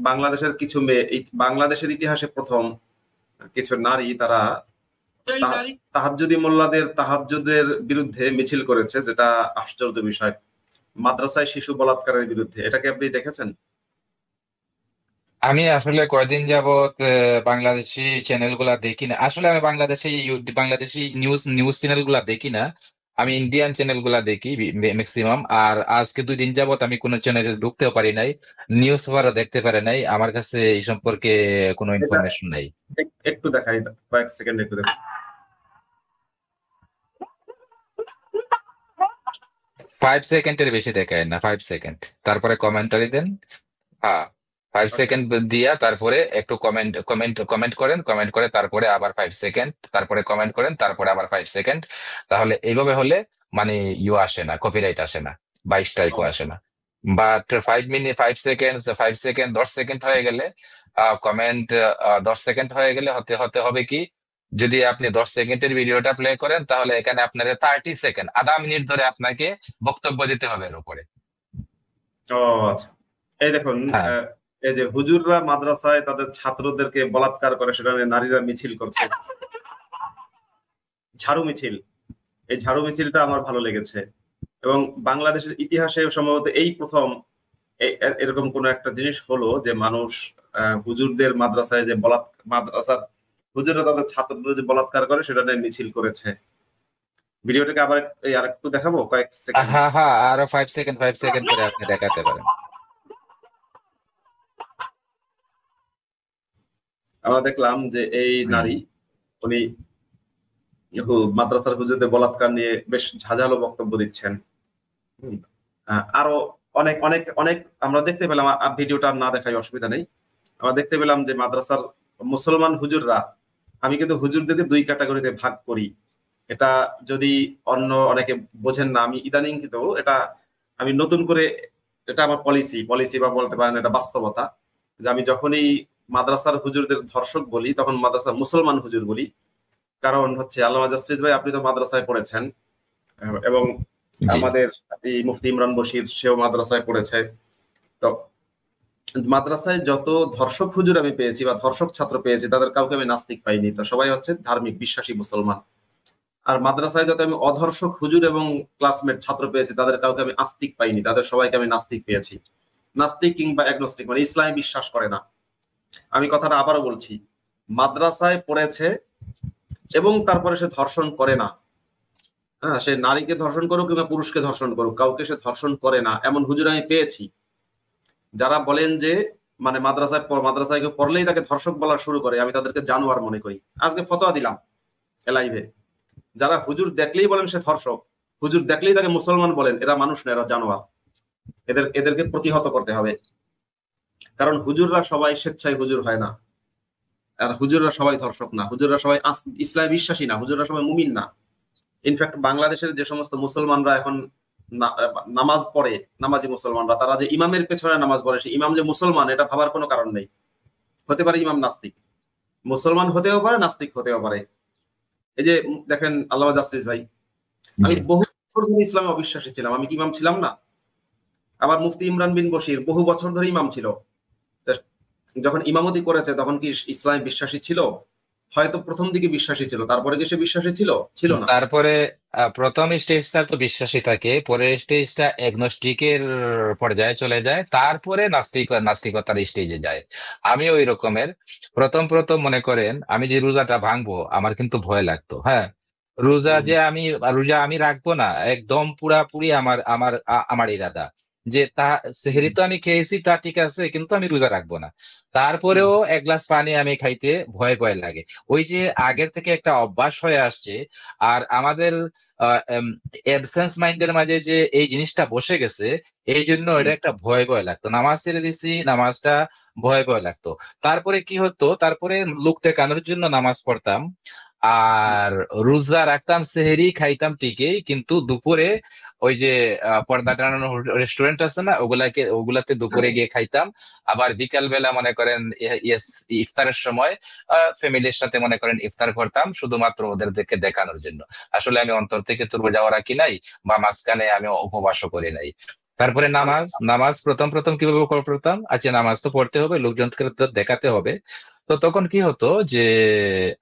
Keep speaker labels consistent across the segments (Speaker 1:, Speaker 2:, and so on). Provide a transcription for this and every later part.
Speaker 1: বাংলাদেশের কিছু মেয়ে, বাংলাদেশের ইতিহাসে প্রথম কিছু নারী তারা তাহাজ্জুদি মোল্লাদের তাহাজ্জুদের বিরুদ্ধে মিছিল করেছে, যেটা আশ্চর্য বিষয়, মাদ্রাসায় শিশু বলাৎকারের বিরুদ্ধে। এটাকে আপনি দেখেছেন?
Speaker 2: আমি আসলে কয়দিন যাবত বাংলাদেশি চ্যানেল গুলা দেখি না। আসলে আমি বাংলাদেশি নিউজ নিউজ চ্যানেল গুলা দেখি না। আমি ইন্ডিয়ান চ্যানেল গুলা দেখি ম্যাক্সিমাম। আর আজকে 2 দিন যাবত আমি কোনো চ্যানেলে ঢুকতেও পারি নাই, নিউজ পেপারও দেখতে পারি নাই। আমার কাছে এই সম্পর্কে কোনো
Speaker 1: এটা
Speaker 2: ইনফরমেশন নাই।
Speaker 1: একটু দেখাই, কয়েক সেকেন্ড একটু দেখুন।
Speaker 2: 5 সেকেন্ডের বেশি দেখায় না, 5 সেকেন্ড। তারপরে কমেন্টারি দেন। হ্যাঁ, 5 সেকেন্ড দিয়া তারপরে একটু কমেন্ট কমেন্ট কমেন্ট করেন, কমেন্ট করে তারপরে আবার 5 সেকেন্ড, তারপরে কমেন্ট করেন, তারপরে আবার 5 সেকেন্ড। তাহলে এইভাবে হলে মানে আসে না, কপিরাইট আসে না বা স্ট্রাইকও আসে না। But 5 minute, 5 second, 5 second, 10 second হয়ে গেলে কমেন্ট, 10 সেকেন্ড হয়ে গেলে হতে হতে হবে কি, যদি আপনি 10 সেকেন্ডের ভিডিওটা প্লে করেন তাহলে এখানে আপনার 30 সেকেন্ড, আধা মিনিট ধরে আপনাকে বক্তব্য দিতে হবে এর উপরে।
Speaker 1: ও আচ্ছা, এই দেখুন,
Speaker 2: হ্যাঁ।
Speaker 1: এই যে হুজুররা মাদ্রাসায় তাদের ছাত্রদেরকে বলাৎকার করে, সেটা নিয়ে নারীরা মিছিল করছে, ঝাড়ু মিছিল। এই ঝাড়ু মিছিলটা আমার ভালো লেগেছে। এবং বাংলাদেশের ইতিহাসে সম্ভবত এই প্রথম এরকম কোন একটা জিনিস হলো যে মানুষ হুজুরদের মাদ্রাসায় যে মাদ্রাসার হুজুররা তাদের ছাত্রদের যে বলাৎকার করে সেটা নিয়ে মিছিল করেছে। ভিডিওটাকে আবার এই আরেকটু দেখাবো, কয়েক সেকেন্ড।
Speaker 2: হ্যাঁ হ্যাঁ, আরো 5 সেকেন্ড, 5 সেকেন্ড করে আপনি দেখাতে পারেন।
Speaker 1: আমরা দেখলাম যে এই
Speaker 2: হুম।
Speaker 1: নারী, উনি মাদ্রাসার হুজুরদের বলাৎকার নিয়ে বেশ ঝাঁঝালো বক্তব্য দিচ্ছেন। হুম। আরো অনেক অনেক অনেক আমরা দেখতে পেলাম, ভিডিওটা না দেখাই অসুবিধা নেই। আমরা দেখতে পেলাম যে মাদ্রাসার মুসলমান হুজুররা, আমি কিন্তু হুজুরদেরকে 2 ক্যাটাগরিতে ভাগ করি। এটা যদি অন্য অনেকে বোঝেন না, আমি ইদানিং কিন্তু এটা আমি নতুন করে, এটা আমার পলিসি পলিসি বা বলতে পারেন এটা বাস্তবতা, যে আমি যখনই মাদ্রাসার হুজুরদের ধর্ষক বলি তখন মাদ্রাসার মুসলমান হুজুর বলি। কারণ হচ্ছে আল্লামা জাসরিস ভাই, আপনি তো মাদ্রাসায় পড়েছেন, এবং
Speaker 2: জি।
Speaker 1: আমাদের এই মুফতি ইমরান বশির, সেও মাদ্রাসায় পড়েছে। তো মাদ্রাসায় যত ধর্ষক হুজুর আমি পেয়েছি বা ধর্ষক ছাত্র পেয়েছি, তাদের কাউকে আমি নাস্তিক পাইনি। তো সবাই হচ্ছে ধার্মিক বিশ্বাসী মুসলমান। আর মাদ্রাসায় যত আমি অধর্ষক হুজুর এবং ক্লাসমেট ছাত্র পেয়েছি, তাদের কাউকে আমি আস্তিক পাইনি, তাদের সবাইকে আমি নাস্তিক পেয়েছি। নাস্তিক কিংবা অ্যাগনস্টিক, মানে ইসলামে বিশ্বাস করে না। আমি কথাটা আবারও বলছি, মাদ্রাসায় পড়েছে এবং তারপরে সে ধর্ষণ করে না। হ্যাঁ, সে নারীকে ধর্ষণ করুক কিংবা পুরুষকে ধর্ষণ করুক, কাউকে সে ধর্ষণ করে না এমন হুজুর আমি পেয়েছি। যারা বলেন যে মানে মাদ্রাসায় কেউ পড়লেই তাকে ধর্ষক বলা শুরু করে, আমি তাদেরকে জানোয়ার মনে করি। আজকে ফতোয়া দিলাম লাইভে, যারা হুজুর দেখলেই বলেন সে ধর্ষক, হুজুর দেখলেই তাকে মুসলমান বলেন, এরা মানুষ না, এরা জানোয়ার। এদেরকে প্রতিহত করতে হবে। কারণ হুজুররা সবাই স্বেচ্ছায় হুজুর হয় না, আর হুজুররা সবাই ধর্ষক না, হুজুররা সবাই ইসলামে বিশ্বাসী না, হুজুররা সবাই মুমিন না। ইনফ্যাক্ট বাংলাদেশের যে সমস্ত মুসলমানরা এখন নামাজ পড়ে, নামাজি মুসলমানরা, তারা যে ইমামের পেছনে নামাজ পড়ে, সে ইমাম যে মুসলমান এটা ভাবার কোনো কারণ নেই। হতে পারে ইমাম নাস্তিক, মুসলমান হতেও পারে, নাস্তিক হতেও পারে। এই যে দেখেন আল্লামা জাসরিস ভাই,
Speaker 2: জি।
Speaker 1: আমি বহু বছর ধরে ইসলামে অবিশ্বাসী ছিলাম, আমি কি ইমাম ছিলাম না? আবার মুফতি ইমরান বিন বশির বহু বছর ধরে ইমাম ছিল, তা যখন ইমামতি করেছে তখন কি ইসলামে বিশ্বাসী ছিল? হয়তো প্রথম দিকে বিশ্বাসী ছিল, তারপরে কি সে বিশ্বাসী ছিল? ছিল না।
Speaker 2: তারপরে প্রথম স্টেজটা তো বিশ্বাসী থাকে, পরের স্টেজটা এগনোস্টিকের পর্যায়ে চলে যায়, তারপরে নাস্তিকতার স্টেজে যায়। আমি ওই রকমের। প্রথম প্রথম মনে করেন আমি যে রোজাটা ভাঙবো আমার কিন্তু ভয় লাগতো। হ্যাঁ, রোজা
Speaker 1: হুম,
Speaker 2: যে আমি রোজা আমি রাখবো না, একদম পুরাপুরি আমার আমার আমার ইরাদা যে তা সেহরি
Speaker 1: হুম,
Speaker 2: তো আমি খেয়েছি তা ঠিক আছে, কিন্তু আমি রোজা রাখবো না।
Speaker 1: হুম,
Speaker 2: তারপরেও এক গ্লাস পানি আমি খাইতে ভয় ভয় লাগে। ওই যে আগের থেকে একটা অভ্যাস হয়ে আসছে। আর আমাদের অ্যাবসেন্স মাইন্ডের মাঝে যে এই জিনিসটা বসে গেছে, এই জন্য
Speaker 1: হুম,
Speaker 2: এটা একটা ভয় ভয় লাগতো। নামাজ ছেড়ে দিছি, নামাজটা ভয় ভয় লাগতো। তারপরে কি হতো, তারপরে লোক দেখানোর জন্য নামাজ পড়তাম
Speaker 1: হুম,
Speaker 2: আর রোজা রাখতাম, সেহেরি খাইতাম ঠিকই, কিন্তু দুপুরে ওই যে পর্দা টানানো রেস্টুরেন্ট আছে না, ওগুলাতে দুপুরে গিয়ে খাইতাম। আবার বিকাল বেলা মনে করেন ইফতারের সময় ফ্যামিলির সাথে মনে করেন ইফতার করতাম, শুধুমাত্র ওদেরকে দেখানোর জন্য। আসলে আমি অন্তর থেকে তো রোজা রাখি নাই বা মাঝখানে আমি উপবাসও করি নাই। তারপরে নামাজ, নামাজ প্রথম প্রথম কিভাবে পড়তাম, আচ্ছা নামাজ তো পড়তে হবে, লোকজনকে তো দেখাতে হবে। তো তখন কি হতো যে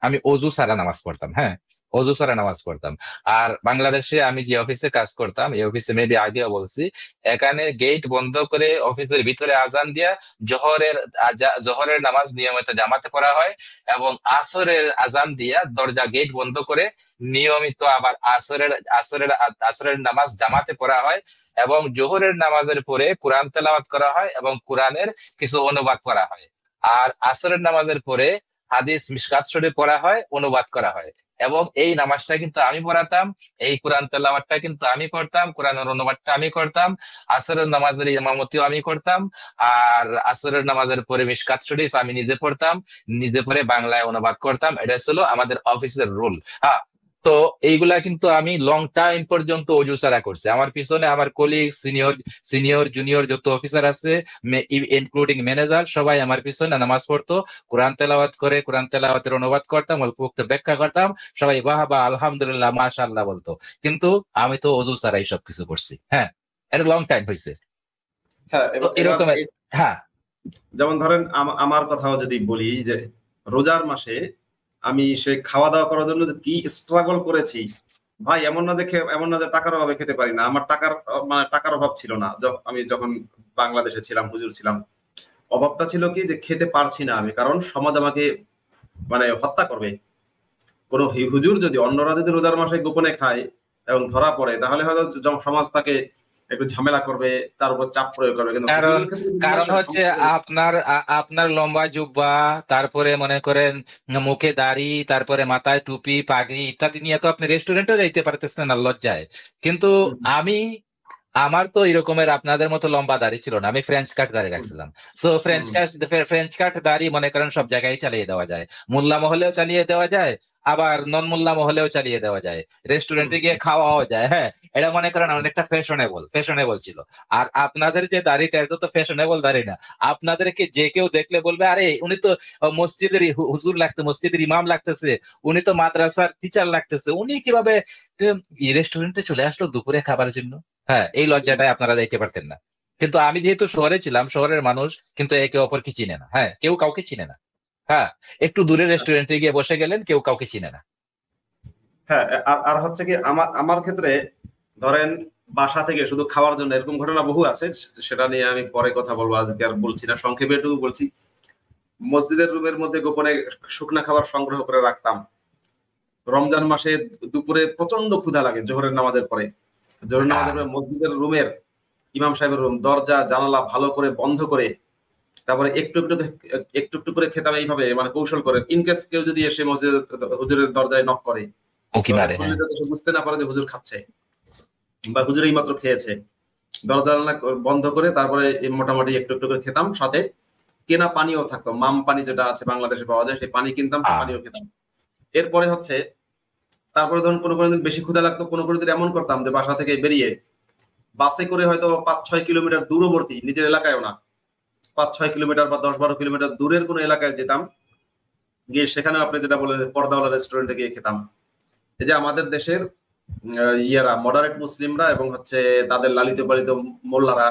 Speaker 2: আমি অজু ছাড়া নামাজ পড়তাম, হ্যাঁ, অজু ছাড়া নামাজ পড়তাম। আর বাংলাদেশে আমি যে অফিসে কাজ করতাম, এই অফিসে মেবি আগেও বলছি, এখানে গেট বন্ধ করে অফিসের ভিতরে আজান দিয়া জোহরের নামাজ নিয়মিত জামাতে পড়া হয়, এবং আসরের আজান দিয়া দরজা গেট বন্ধ করে নিয়মিত আবার আসরের নামাজ জামাতে পড়া হয়, এবং জোহরের নামাজের পরে কোরআন তেলাওয়াত করা হয় এবং কোরআনের কিছু অনুবাদ করা হয়। আর আসরের নামাজের পরে হাদিস মিশকাত শরীফ পড়া হয়, অনুবাদ করা হয়। এবং এই নামাজটা কিন্তু আমি পড়াতাম, এই কোরআন তেলাওয়াতটা কিন্তু আমি করতাম, কোরআনের অনুবাদটা আমি করতাম, আসরের নামাজের ইমামতিও আমি করতাম। আর আসরের নামাজের পরে মিশকাত শরীফ আমি নিজে পড়তাম, নিজে পড়ে বাংলায় অনুবাদ করতাম। এটা ছিল আমাদের অফিসের রুল। হ্যাঁ, তো এইগুলা কিন্তু আমি লং টাইম পর্যন্ত অজু ছাড়া করছি। আমার পিছনে আমার কলিগ, সিনিয়র জুনিয়র যত অফিসার আছে, ইনক্লুডিং ম্যানেজার, সবাই আমার পিছনে নামাজ পড়তো, কোরআন তেলাওয়াত করে কোরআন তেলাওয়াতের অনুবাদ করতাম, অল্প একটু ব্যাখ্যা করতাম, সবাই বাহ বাহ আলহামদুলিল্লাহ মাশাআল্লাহ বলতো। কিন্তু আমি তো অজু ছাড়াই সবকিছু করছি। হ্যাঁ, এটা লং টাইম হয়েছে।
Speaker 1: হ্যাঁ,
Speaker 2: তো এরকমের। হ্যাঁ,
Speaker 1: যেমন ধরেন আমার কথাও যদি বলি যে রোজার মাসে আমি সে খাওয়া দাওয়া করার জন্য যে কি স্ট্রাগল করেছি ভাই, এমন না যে টাকার অভাবে খেতে পারি না। আমার টাকার অভাব ছিল না। আমি যখন বাংলাদেশে ছিলাম, হুজুর ছিলাম, অভাবটা ছিল কি যে খেতে পারছি না আমি, কারণ সমাজ আমাকে হত্যা করবে। কোনো হুজুর যদি, অন্যরা যদি রোজার মাসে গোপনে খায় এবং ধরা পড়ে, তাহলে হয়তো সমাজ তাকে একটু ঝামেলা করবে, তার উপর চাপ প্রয়োগ করবে। কিন্তু
Speaker 2: কারণ
Speaker 1: হুজুরের ক্ষেত্রে
Speaker 2: কারণ হচ্ছে আপনার লম্বা জুব্বা, তারপরে মনে করেন মুখে দাড়ি, তারপরে মাথায় টুপি পাগড়ি ইত্যাদি নিয়ে তো আপনি রেস্টুরেন্টও যাইতে পারতেছেন না লজ্জায়। কিন্তু আমি আমার তো এরকমের আপনাদের মতো লম্বা দাড়ি ছিল না, আমি ফ্রেঞ্চ কাট দাড়ি রাখছিলাম। সো ফ্রেঞ্চ কাট দাড়ি মনে করেন সব জায়গায় চালিয়ে দেওয়া যায়, মোল্লা মহলেও চালিয়ে দেওয়া যায়, আবার নন মোল্লা মহলেও চালিয়ে দেওয়া যায়, রেস্টুরেন্টে গিয়ে খাওয়াও যায়। হ্যাঁ, এটা মনে করেন অনেকটা ফ্যাশনেবল ছিল। আর আপনাদের যে দাড়িটা, এটা তো ফ্যাশনেবল দাড়ি না। আপনাদেরকে যে কেউ দেখলে বলবে আরে উনি তো মসজিদের হুজুর লাগতে, মসজিদের ইমাম লাগতেছে, উনি তো মাদ্রাসার টিচার লাগতেছে, উনি কিভাবে রেস্টুরেন্টে চলে আসলো দুপুরে খাবারের জন্য। হ্যাঁ, এই লজ্জাটাই আপনারা দেখতে পারতেন না। কিন্তু আমি যেহেতু শহরে ছিলাম, শহরের মানুষ কিন্তু একে অপরকে চিনে না। হ্যাঁ, কেউ কাউকে চিনে না। হ্যাঁ, একটু দূরে রেস্টুরেন্টে গিয়ে বসে গেলেন, কেউ কাউকে চিনে না।
Speaker 1: হ্যাঁ, আর হচ্ছে কি, আমার ক্ষেত্রে ধরেন বাসা থেকে শুধু খাওয়ার জন্য এরকম ঘটনা বহু আছে। সেটা নিয়ে আমি পরে কথা বলবো, আজকে আর বলছি না, সংক্ষেপে এটুকু বলছি। মসজিদের রুমের মধ্যে গোপনে শুকনা খাবার সংগ্রহ করে রাখতাম। রমজান মাসে দুপুরে প্রচন্ড ক্ষুধা লাগে জোহরের নামাজের পরে। জোহরের নামাজের পরে মসজিদের রুমের, ইমাম সাহেবের রুম, দরজা জানালা ভালো করে বন্ধ করে, তারপরে একটু একটু একটু একটু করে খেতাম এইভাবে, কৌশল করে। ইনকেস কেউ যদি এসে মসজিদ হুজুরের দরজায় নক করে,
Speaker 2: উকি মারে।
Speaker 1: খুললে যাতে সে বুঝতে না পারে যে হুজুর খাচ্ছে বা হুজুর এই মাত্র খেয়েছে। দরজা বন্ধ করে তারপরে মোটামুটি একটু একটু করে খেতাম। সাথে কেনা পানিও থাকতো, মাম পানি যেটা আছে বাংলাদেশে পাওয়া যায়, সেই পানি কিনতাম, সেই পানিও খেতাম। এরপরে হচ্ছে তারপরে ধরুন কোনো কোনো দিন বেশি ক্ষুধা লাগতো, কোনো কোনো দিন এমন করতাম যে বাসা থেকে বেরিয়ে বাসে করে হয়তো 5-6 কিলোমিটার দূরবর্তী, নিজের এলাকায়ও না, 5-6 কিলোমিটার বা 10-12 কিলোমিটার দূরের কোনো এলাকায় যেতাম, গিয়ে সেখানে আপনি যেটা বলেন পর্দাওয়ালা রেস্টুরেন্টে গিয়ে খেতাম। এই যে আমাদের দেশের ইয়েরা, মডারেট মুসলিমরা এবং হচ্ছে তাদের লালিত পালিত মোল্লারা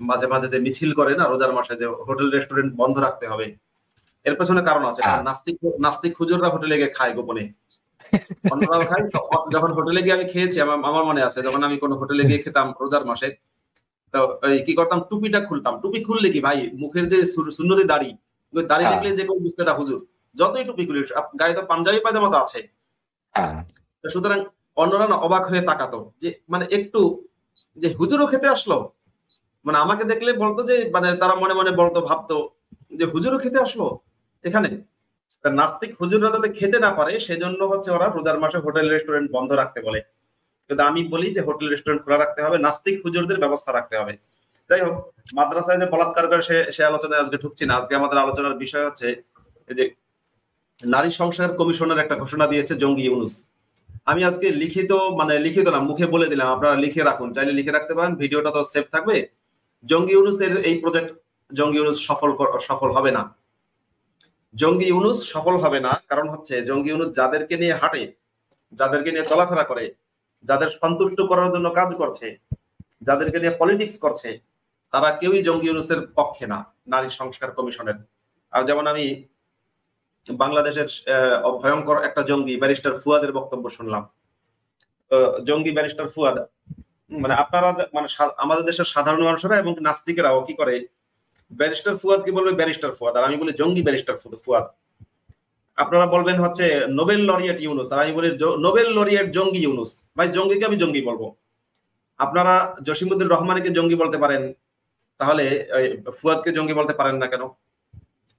Speaker 1: মাঝে মাঝে যে মিছিল করে না রোজার মাসে, যে হোটেল রেস্টুরেন্ট বন্ধ রাখতে হবে, এর পেছনে কারণ আছে। কারণ নাস্তিক হুজুররা হোটেলে গিয়ে খায় গোপনে, অন্যরাও খায়। যখন হোটেলে গিয়ে আমি খেয়েছি, আমার মনে আছে, যখন আমি কোনো হোটেলে গিয়ে খেতাম রোজার মাসে, তো কি করতাম, টুপিটা খুলতাম। টুপি খুললে কি ভাই, মুখের যে সুন্নতি দাড়ি, ওই দাড়ি দেখলে যে কেউ বুঝতে, এটা হুজুর। যতই টুপি খুলি, গায়ে তো পাঞ্জাবি পায়জামা তো আছে। সুতরাং অন্যরা না অবাক হয়ে তাকাতো যে একটু, যে হুজুরও খেতে আসলো। আমাকে দেখলে বলতো যে, তারা মনে মনে বলতো, ভাবতো যে হুজুরও খেতে আসলো এখানে। নাস্তিক হুজুররা যাতে খেতে না পারে সেজন্য হচ্ছে ওরা রোজার মাসে হোটেল রেস্টুরেন্ট বন্ধ রাখতে বলে। কিন্তু আমি বলি যে হোটেল রেস্টুরেন্ট খোলা রাখতে হবে, নাস্তিক হুজুরদের ব্যবস্থা রাখতে হবে। যাই হোক, মাদ্রাসায় যে বলাৎকার করে সে আলোচনায় আজকে ঢুকছি না। আজকে আমাদের আলোচনার বিষয় হচ্ছে যে নারী সংস্কার কমিশনের একটা ঘোষণা দিয়েছে জঙ্গি ইউনুস। আমি আজকে লিখিত না, মুখে বলে দিলাম, আপনারা লিখে রাখুন, চাইলে লিখে রাখতে পারেন, ভিডিওটা তো সেভ থাকবে। জঙ্গি ইউনুসের এই প্রজেক্ট, জঙ্গি ইউনুস সফল হবে না। জঙ্গি ইউনুস সফল হবে না, কারণ হচ্ছে জঙ্গি ইউনুস যাদেরকে নিয়ে হাঁটে, যাদেরকে নিয়ে চলাফেরা করে, যাদের সন্তুষ্ট করার জন্য কাজ করছে, যাদেরকে নিয়ে পলিটিক্স করছে, তারা কেউই জঙ্গি ইউনূসের পক্ষে না, নারী সংস্কার কমিশনের। আর যেমন আমি বাংলাদেশের ভয়ঙ্কর একটা জঙ্গি ব্যারিস্টার ফুয়াদের বক্তব্য শুনলাম। জঙ্গি ব্যারিস্টার ফুয়াদ, মানে আপনারা মানে আমাদের দেশের সাধারণ মানুষেরা এবং নাস্তিকেরাও কি করে, ব্যারিস্টার ফুয়াদ কি বলবে ব্যারিস্টার ফুয়াদ, আর আমি বলি জঙ্গি ব্যারিস্টার ফুয়াদ। আপনারা বলবেন হচ্ছে নোবেল লরিয়েট ইউনূস, আর আমি বলি নোবেল লরিয়েট জঙ্গি ইউনূস। ভাই জঙ্গিকে আমি জঙ্গি বলবো। আপনারা জসিমউদ্দিন রহমানকে জঙ্গি বলতে পারেন, তাহলে ফুয়াদকে জঙ্গি বলতে পারেন না কেন?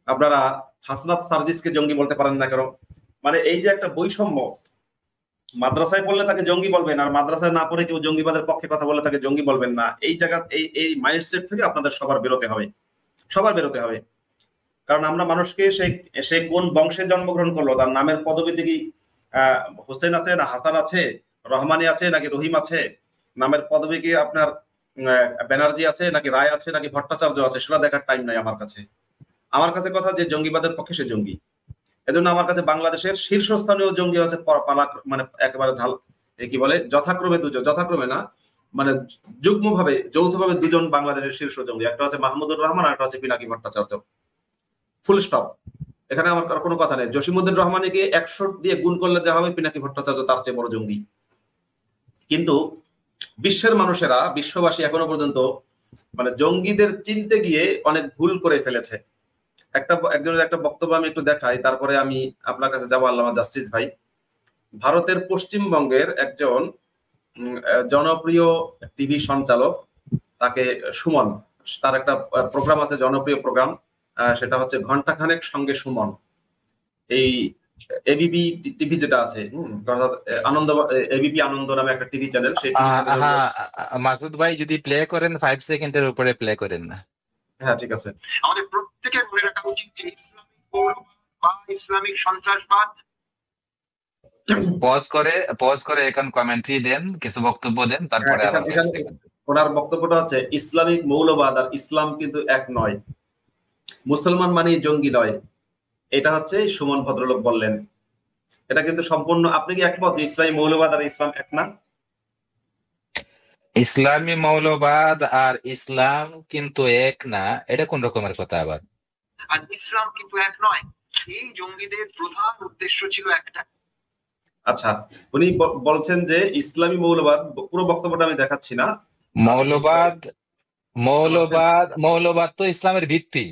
Speaker 1: আপনারা হাসনাত সার্জিসকে জঙ্গি বলতে পারেন না কেন? মানে এই যে একটা বৈষম্য, মাদ্রাসায় পড়লে তাকে জঙ্গি বলবেন, আর মাদ্রাসায় না পড়ে কেউ জঙ্গিবাদের পক্ষে কথা বললে তাকে জঙ্গি বলবেন না। এই জায়গা এই মাইন্ডসেট থেকে আপনাদের সবার বেরোতে হবে, সবার বেরোতে হবে। কারণ আমরা মানুষকে সে কোন বংশে জন্মগ্রহণ করলো, তার নামের পদবীতে কি হোসেন আছে না হাসান আছে, রহমানি আছে নাকি রহিম আছে, নামের পদবী কি আপনার ব্যানার্জি আছে নাকি রায় আছে নাকি ভট্টাচার্য আছে, সেটা দেখার টাইম নাই আমার কাছে। আমার কাছে কথা যে জঙ্গিবাদের পক্ষে সে জঙ্গি। এজন্য আমার কাছে বাংলাদেশের শীর্ষস্থানীয় জঙ্গি হচ্ছে মানে একেবারে কি বলে যথাক্রমে না, মানে যুগ্মভাবে যৌথভাবে দুজন বাংলাদেশের শীর্ষ জঙ্গি, একটা হচ্ছে মাহমুদুর রহমান আর একটা হচ্ছে পিনাকি ভট্টাচার্য। Full stop. এখানে আমার কোনো কথা নেই। জসিমউদ্দিন রহমানকে 100 দিয়ে গুণ করলে যা হবে, পিনাকি ভট্টাচার্য তার চেয়ে বড় জঙ্গি। কিন্তু বিশ্বের মানুষেরা, বিশ্ববাসী এখনো পর্যন্ত মানে জঙ্গিদের চিনতে গিয়ে অনেক ভুল করে ফেলেছে। একজনের একটা বক্তব্য আমি একটু দেখাই, তারপরে আমি আপনার কাছে যাবো। আল্লামা জাস্টিস ভাই, ভারতের পশ্চিমবঙ্গের একজন জনপ্রিয় টিভি সঞ্চালক, তাকে সুমন, তার একটা প্রোগ্রাম আছে, জনপ্রিয় প্রোগ্রাম, সেটা হচ্ছে ঘন্টাখানেক সঙ্গে সুমন। এই এবিপি টিভি যেটা আছে, অর্থাৎ আনন্দ, এবিপি আনন্দ নামে একটা টিভি চ্যানেল, সেই
Speaker 2: মাসুদ ভাই যদি প্লে করেন 5 সেকেন্ডের উপরে প্লে করেন না।
Speaker 1: হ্যাঁ ঠিক আছে।
Speaker 3: আমাদের প্রত্যেকের মনে রাখা উচিত যে ইসলামিক সন্ত্রাসবাদ।
Speaker 2: পজ করে এখন কমেন্ট্রি দেন, কিছু বক্তব্য দেন, তারপরে আবার 5 সেকেন্ড।
Speaker 1: ওনার বক্তব্যটা হচ্ছে ইসলামিক মৌলবাদ আর ইসলাম কিন্তু এক নয়, মুসলমান মানেই জঙ্গি নয়। এটা হচ্ছে সুমন ভদ্রলোক বললেন। এটা কিন্তু সম্পূর্ণ, আপনি কি একমত যে ইসলামী মৌলবাদ আর ইসলাম এক না?
Speaker 2: ইসলামী মৌলবাদ আর ইসলাম কিন্তু এক না, এটা কোন রকমের কথা আবার?
Speaker 3: আর ইসলাম কিন্তু এক নয়। এই জঙ্গিদের প্রধান উদ্দেশ্য ছিল একটা।
Speaker 1: আচ্ছা, উনি বলছেন যে ইসলামী মৌলবাদ, পুরো বক্তব্যটা আমি দেখাচ্ছি না।
Speaker 2: মৌলবাদ তো ইসলামের ভিত্তি।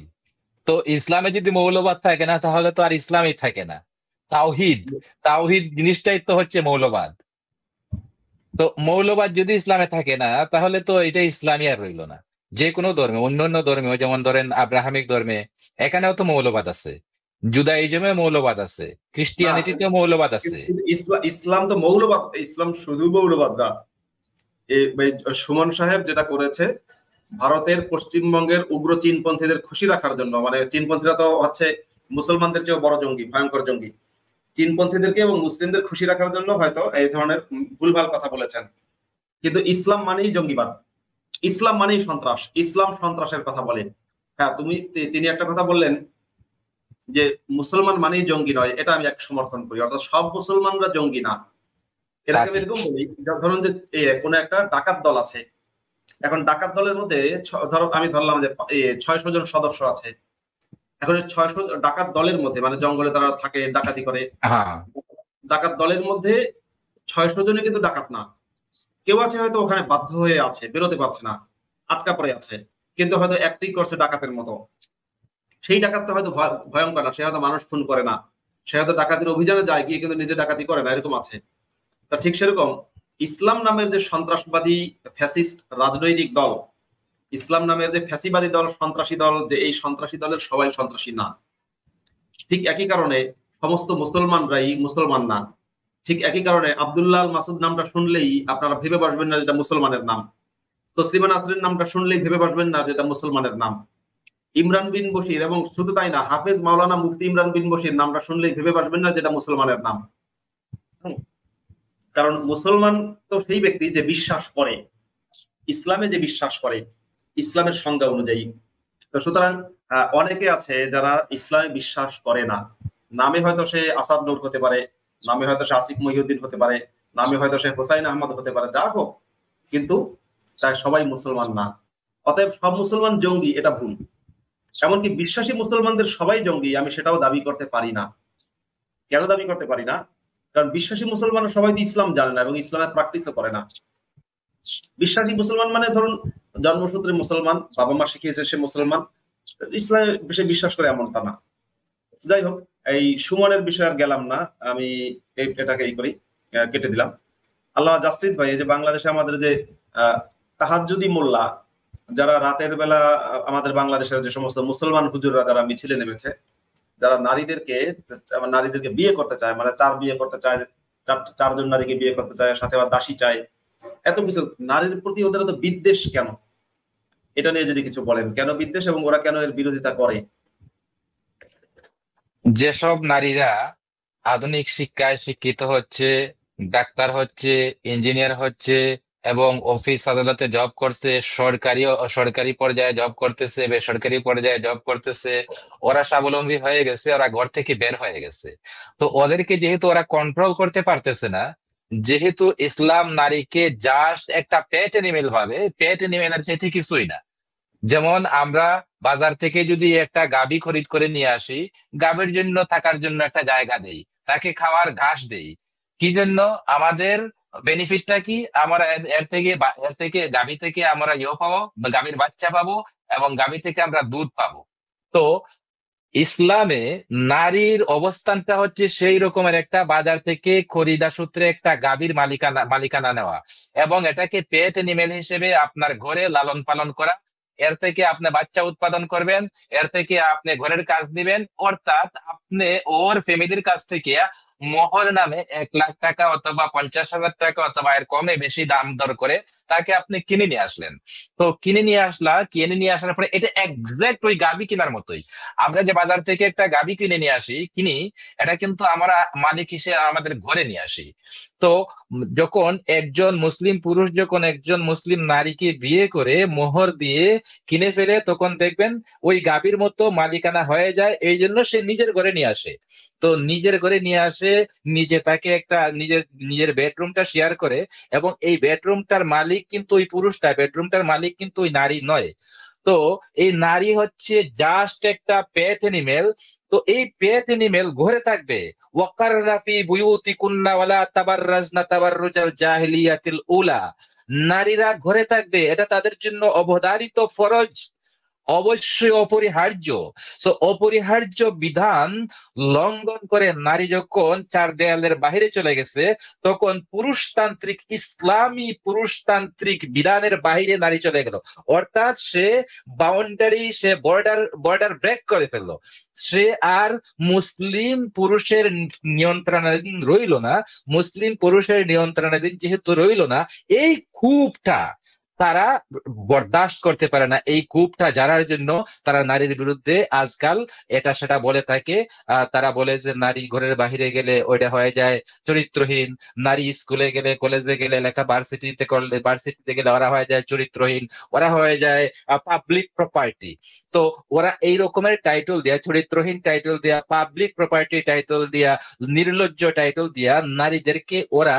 Speaker 2: তো ইসলামে যদি মৌলবাদ থাকে না, তাহলে তো আর ইসলামই থাকে না। তাওহিদ জিনিসটাই তো হচ্ছে মৌলবাদ। তো মৌলবাদ যদি ইসলামে থাকে না, তাহলে তো এটা ইসলামই আর রইল না। যে কোনো ধর্মে, অন্যান্য ধর্মে, যেমন ধরেন আব্রাহামিক ধর্মে, এখানেও তো মৌলবাদ আছে, জুদাইজমে মৌলবাদ আছে, খ্রিস্টিয়ানিটিতেও মৌলবাদ আছে।
Speaker 1: ইসলাম তো মৌলবাদ, ইসলাম শুধু মৌলবাদ না। সুমন সাহেব যেটা করেছে, ভারতের পশ্চিমবঙ্গের উগ্র চীনপন্থীদের খুশি রাখার জন্য, মানে চীনপন্থীরা তো হচ্ছে মুসলমানদের চেয়েও বড় জঙ্গি, ভয়ঙ্কর জঙ্গি, চীনপন্থীদেরকে এবং মুসলিমদের খুশি রাখার জন্য হয়তো এই ধরনের ভুলভাল কথা বলেছেন। কিন্তু ইসলাম মানেই জঙ্গিবাদ, ইসলাম মানেই সন্ত্রাস, ইসলাম সন্ত্রাসের কথা বলে। হ্যাঁ, তিনি একটা কথা বললেন যে মুসলমান মানেই জঙ্গি নয়, এটা আমি এক সমর্থন করি। অর্থাৎ সব মুসলমানরা জঙ্গি না। এরকম এরকম বলি, ধরুন যে কোন একটা ডাকাত দল আছে, এখন ডাকাত দলের মধ্যে আমি ধরলাম যে 600 জন সদস্য আছে। এখন 600 ডাকাত দলের মধ্যে, মানে জঙ্গলে তারা থাকে, ডাকাতি করে, ডাকাত দলের মধ্যে 600 জনই কিন্তু ডাকাত না। কেউ আছে হয়তো ওখানে বাধ্য হয়ে আছে, বেরোতে পারছে না, আটকা পড়ে আছে, কিন্তু হয়তো অ্যাক্টিং করছে ডাকাতের মতো। সেই ডাকাতটা হয়তো ভয়ঙ্কর না, সে হয়তো মানুষ খুন করে না, সে হয়তো ডাকাতির অভিযানে যায়, গিয়ে কিন্তু নিজে ডাকাতি করে না, এরকম আছে। তা ঠিক সেরকম ইসলাম নামের যে সন্ত্রাসবাদী ফ্যাসিস্ট রাজনৈতিক দল, ইসলাম নামের যে ফ্যাসিবাদী দল, সন্ত্রাসী দল, যে এই সন্ত্রাসী দলের সবাই সন্ত্রাসী না। ঠিক একই কারণে সমস্ত মুসলমানরাই মুসলমান না। ঠিক একই কারণে আব্দুল্লাহ আল মাসুদ নামটা শুনলেই আপনারা ভেবে বসবেন না যেটা মুসলমানের নাম। তসলিমা নাসরিন নামটা শুনলেই ভেবে বসবেন না যেটা মুসলমানের নাম। ইমরান বিন বশির, এবং শুধু তাই না, হাফেজ মাওলানা মুফতি ইমরান বিন বশির নামটা শুনলেই ভেবে বসবেন না যেটা মুসলমানের নাম। কারণ মুসলমান তো সেই ব্যক্তি যে বিশ্বাস করে, ইসলামে যে বিশ্বাস করে, ইসলামের সংজ্ঞা অনুযায়ী। তো সুতরাং অনেকে আছে যারা ইসলামে বিশ্বাস করে না। নামে হয়তো সে আসাদ নূর হতে পারে, নামে হয়তো সে আসিফ মহিউদ্দিন হতে পারে, নামে হয়তো সে হোসাইন আহমদ হতে পারে, যা হোক, কিন্তু তাই সবাই মুসলমান না। অতএব সব মুসলমান জঙ্গি, এটা ভুল। এমনকি বিশ্বাসী মুসলমানদের সবাই জঙ্গি আমি সেটাও দাবি করতে পারি না। কেন দাবি করতে পারি না? কারণ বিশ্বাসী মুসলমান সবাই তো ইসলাম জানে না এবং ইসলামের প্র্যাকটিসও করে না। বিশ্বাসী মুসলমান মানে ধরুন জন্মসূত্রে মুসলমান, বাবা মা শিখিয়েছে সে মুসলমান, ইসলামের বিষয়ে বিশ্বাস করে এমনটা না। যাই হোক, এই সুমনের বিষয়ে আর গেলাম না, আমি এটাকে করি, কেটে দিলাম। আল্লাহ জাস্টিস ভাই, এই যে বাংলাদেশে আমাদের যে তাহাজ্জুদি মোল্লা, যারা রাতের বেলা আমাদের বাংলাদেশের যে সমস্ত মুসলমান হুজুররা যারা মিছিলে নেমেছে, যারা নারীদেরকে বিয়ে করতে চায়, মানে বিয়ে করতে চায়, চারজন নারীকে বিয়ে করতে চায়, সাথে আবার দাসী চায়, এত কিছু, নারীর প্রতি ওদের তো বিদ্বেষ কেন? এটা নিয়ে যদি কিছু বলেন, কেন বিদ্বেষ এবং ওরা কেন এর বিরোধিতা করে?
Speaker 2: যেসব নারীরা আধুনিক শিক্ষায় শিক্ষিত হচ্ছে, ডাক্তার হচ্ছে, ইঞ্জিনিয়ার হচ্ছে এবং অফিস আদালতে জব করছে, সরকারি পর্যায়ে জব করতেছে, বেসরকারি পর্যায়ে জব করতেছে, ওরা স্বাবলম্বী হয়ে গেছে, ওরা ঘর থেকে বের হয়ে গেছে। তো ওদেরকে যেহেতু ওরা কন্ট্রোল করতে পারতেছে না, যেহেতু ইসলাম নারীকে জাস্ট একটা পেট এনিমেল ভাবে, পেট এনিমেলের চাইতে কিছুই না। যেমন আমরা বাজার থেকে যদি একটা গাভী খরিদ করে নিয়ে আসি, গাভীর জন্য থাকার জন্য একটা জায়গা দেই, তাকে খাওয়ার ঘাস দেই, কি জন্য? আমাদের বেনিফিটটা কি? আমরা এর থেকে গাভী থেকে আমরা পাবো, গাভীর বাচ্চা পাবো এবং গাভী থেকে আমরা দুধ পাবো। তো ইসলামে নারীর অবস্থানটা হচ্ছে সেই রকমের একটা বাজার থেকে খরিদা সূত্রে একটা গাভীর মালিকানা মালিকানা নেওয়া এবং এটাকে পেট এনিমেল হিসেবে আপনার ঘরে লালন পালন করা। এর থেকে আপনি বাচ্চা উৎপাদন করবেন, এর থেকে আপনি ঘরের কাজ দিবেন, অর্থাৎ আপনি ওর ফ্যামিলির কাছ থেকে মোহর নামে 1 লাখ টাকা অথবা 50,000 টাকা অথবা এর কমে বেশি দাম দর করে তাকে আপনি কিনে নিয়ে আসলেন। তো কিনে নিয়ে আসার পরে এটা একজ্যাক্ট ওই গাভী কেনার মতোই। আমরা যে বাজার থেকে একটা গাভী কিনি, এটা কিন্তু আমরা মালিক হিসেবে আমাদের ঘরে নিয়ে আসি। তো যখন একজন মুসলিম পুরুষ যখন একজন মুসলিম নারীকে বিয়ে করে মোহর দিয়ে কিনে ফেলে, তখন দেখবেন ওই গাভীর মতো মালিকানা হয়ে যায়, এই জন্য সে নিজের ঘরে নিয়ে আসে। তো নিজের ঘরে নিয়ে আসে, তাকে একটা নিজের বেডরুমটা শেয়ার করে এবং এই বেডরুমটার মালিক কিন্তু ওই পুরুষটা, বেডরুমটার মালিক কিন্তু ওই নারী নয়। তো এই নারী হচ্ছে জাস্ট একটা পেট এনিমেল। তো এই পেট এনিমেল ঘরে থাকবে। ওয়াকারনা ফি বুয়ুতিকুন্না ওয়ালা তাবাররাজনা তাবাররুজাল জাহিলিয়াতিল উলা। নারীরা ঘরে থাকবে, এটা তাদের জন্য অবধারিত ফরজ, অবশ্যই অপরিহার্য। অপরিহার্য বিধান লঙ্ঘন করে নারী যখন 4 দেয়ালের বাইরে চলে গেছে, তখন ইসলামী পুরুষতান্ত্রিক বিধানের বাইরে নারী চলে গেল, অর্থাৎ সে বর্ডার ব্রেক করে ফেললো। সে আর মুসলিম পুরুষের নিয়ন্ত্রণাধীন রইল না। মুসলিম পুরুষের নিয়ন্ত্রণাধীন যেহেতু রইল না, এই ক্ষোভটা তারা বরদাস্ত করতে পারে না। এই ক্ষোভটা জানার জন্য তারা নারীর বিরুদ্ধে আজকাল এটা সেটা বলে থাকে। তারা বলে যে নারী ঘরের বাহিরে গেলে ওইটা হয়ে যায় চরিত্রহীন, নারী স্কুলে গেলে, কলেজে গেলে, ভার্সিটিতে গেলে ওরা হয়ে যায় চরিত্রহীন, ওরা হয়ে যায় পাবলিক প্রপার্টি। তো ওরা এই রকমের টাইটেল দেয়া, চরিত্রহীন টাইটেল দেয়া, পাবলিক প্রপার্টি টাইটেল দেয়া, নির্লজ্জ টাইটেল দেয়া নারীদেরকে ওরা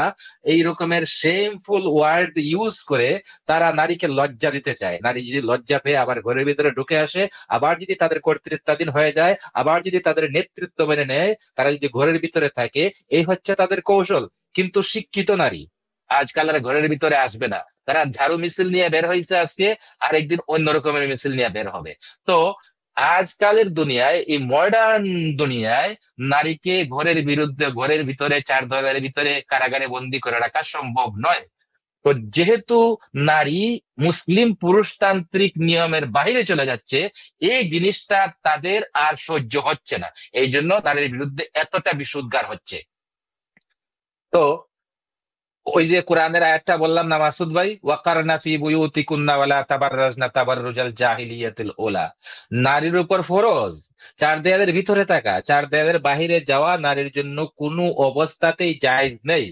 Speaker 2: এই রকমের শেমফুল ওয়ার্ড ইউজ করে তারা নারীকে লজ্জা দিতে চায়। নারী যদি লজ্জা পেয়ে আবার ঘরের ভিতরে ঢুকে আসে, আবার যদি তাদের কর্তৃত্বাধীন হয়ে যায়, আবার যদি তাদের নেতৃত্ব মেনে নেয়, তারা যদি ঘরের ভিতরে থাকে, এই হচ্ছে তাদের কৌশল। কিন্তু শিক্ষিত নারী আজকাল আর ঘরের ভিতরে আসবে না, তারা ঝাড়ু মিছিল নিয়ে বের হয়েছে আজকে, আর একদিন অন্য রকমের মিছিল নিয়ে বের হবে। তো আজকালের দুনিয়ায়, এই মডার্ন দুনিয়ায় নারীকে ঘরের ভিতরে 4 দেয়ালের ভিতরে কারাগারে বন্দি করে রাখা সম্ভব নয়। তো যেহেতু নারী মুসলিম পুরুষতান্ত্রিক নিয়মের বাইরে চলে যাচ্ছে, এই জিনিসটা তাদের আর সহ্য হচ্ছে না, এই জন্য নারীর বিরুদ্ধে এতটা বিষোদ্গার হচ্ছে। তো ওই যে কোরআনের আয়াতটা বললাম না মাসুদ ভাই, ওয়াকারনা ফি বুয়ুতিকুন্না ওয়ালা তাবাররাজনা তাবাররুজাল জাহিলিয়াতিল উলা, নারীর উপর ফরজ 4 দেয়ালের ভিতরে থাকা, 4 দেয়ালের বাহিরে যাওয়া নারীর জন্য কোনো অবস্থাতেই জায়েজ নেই।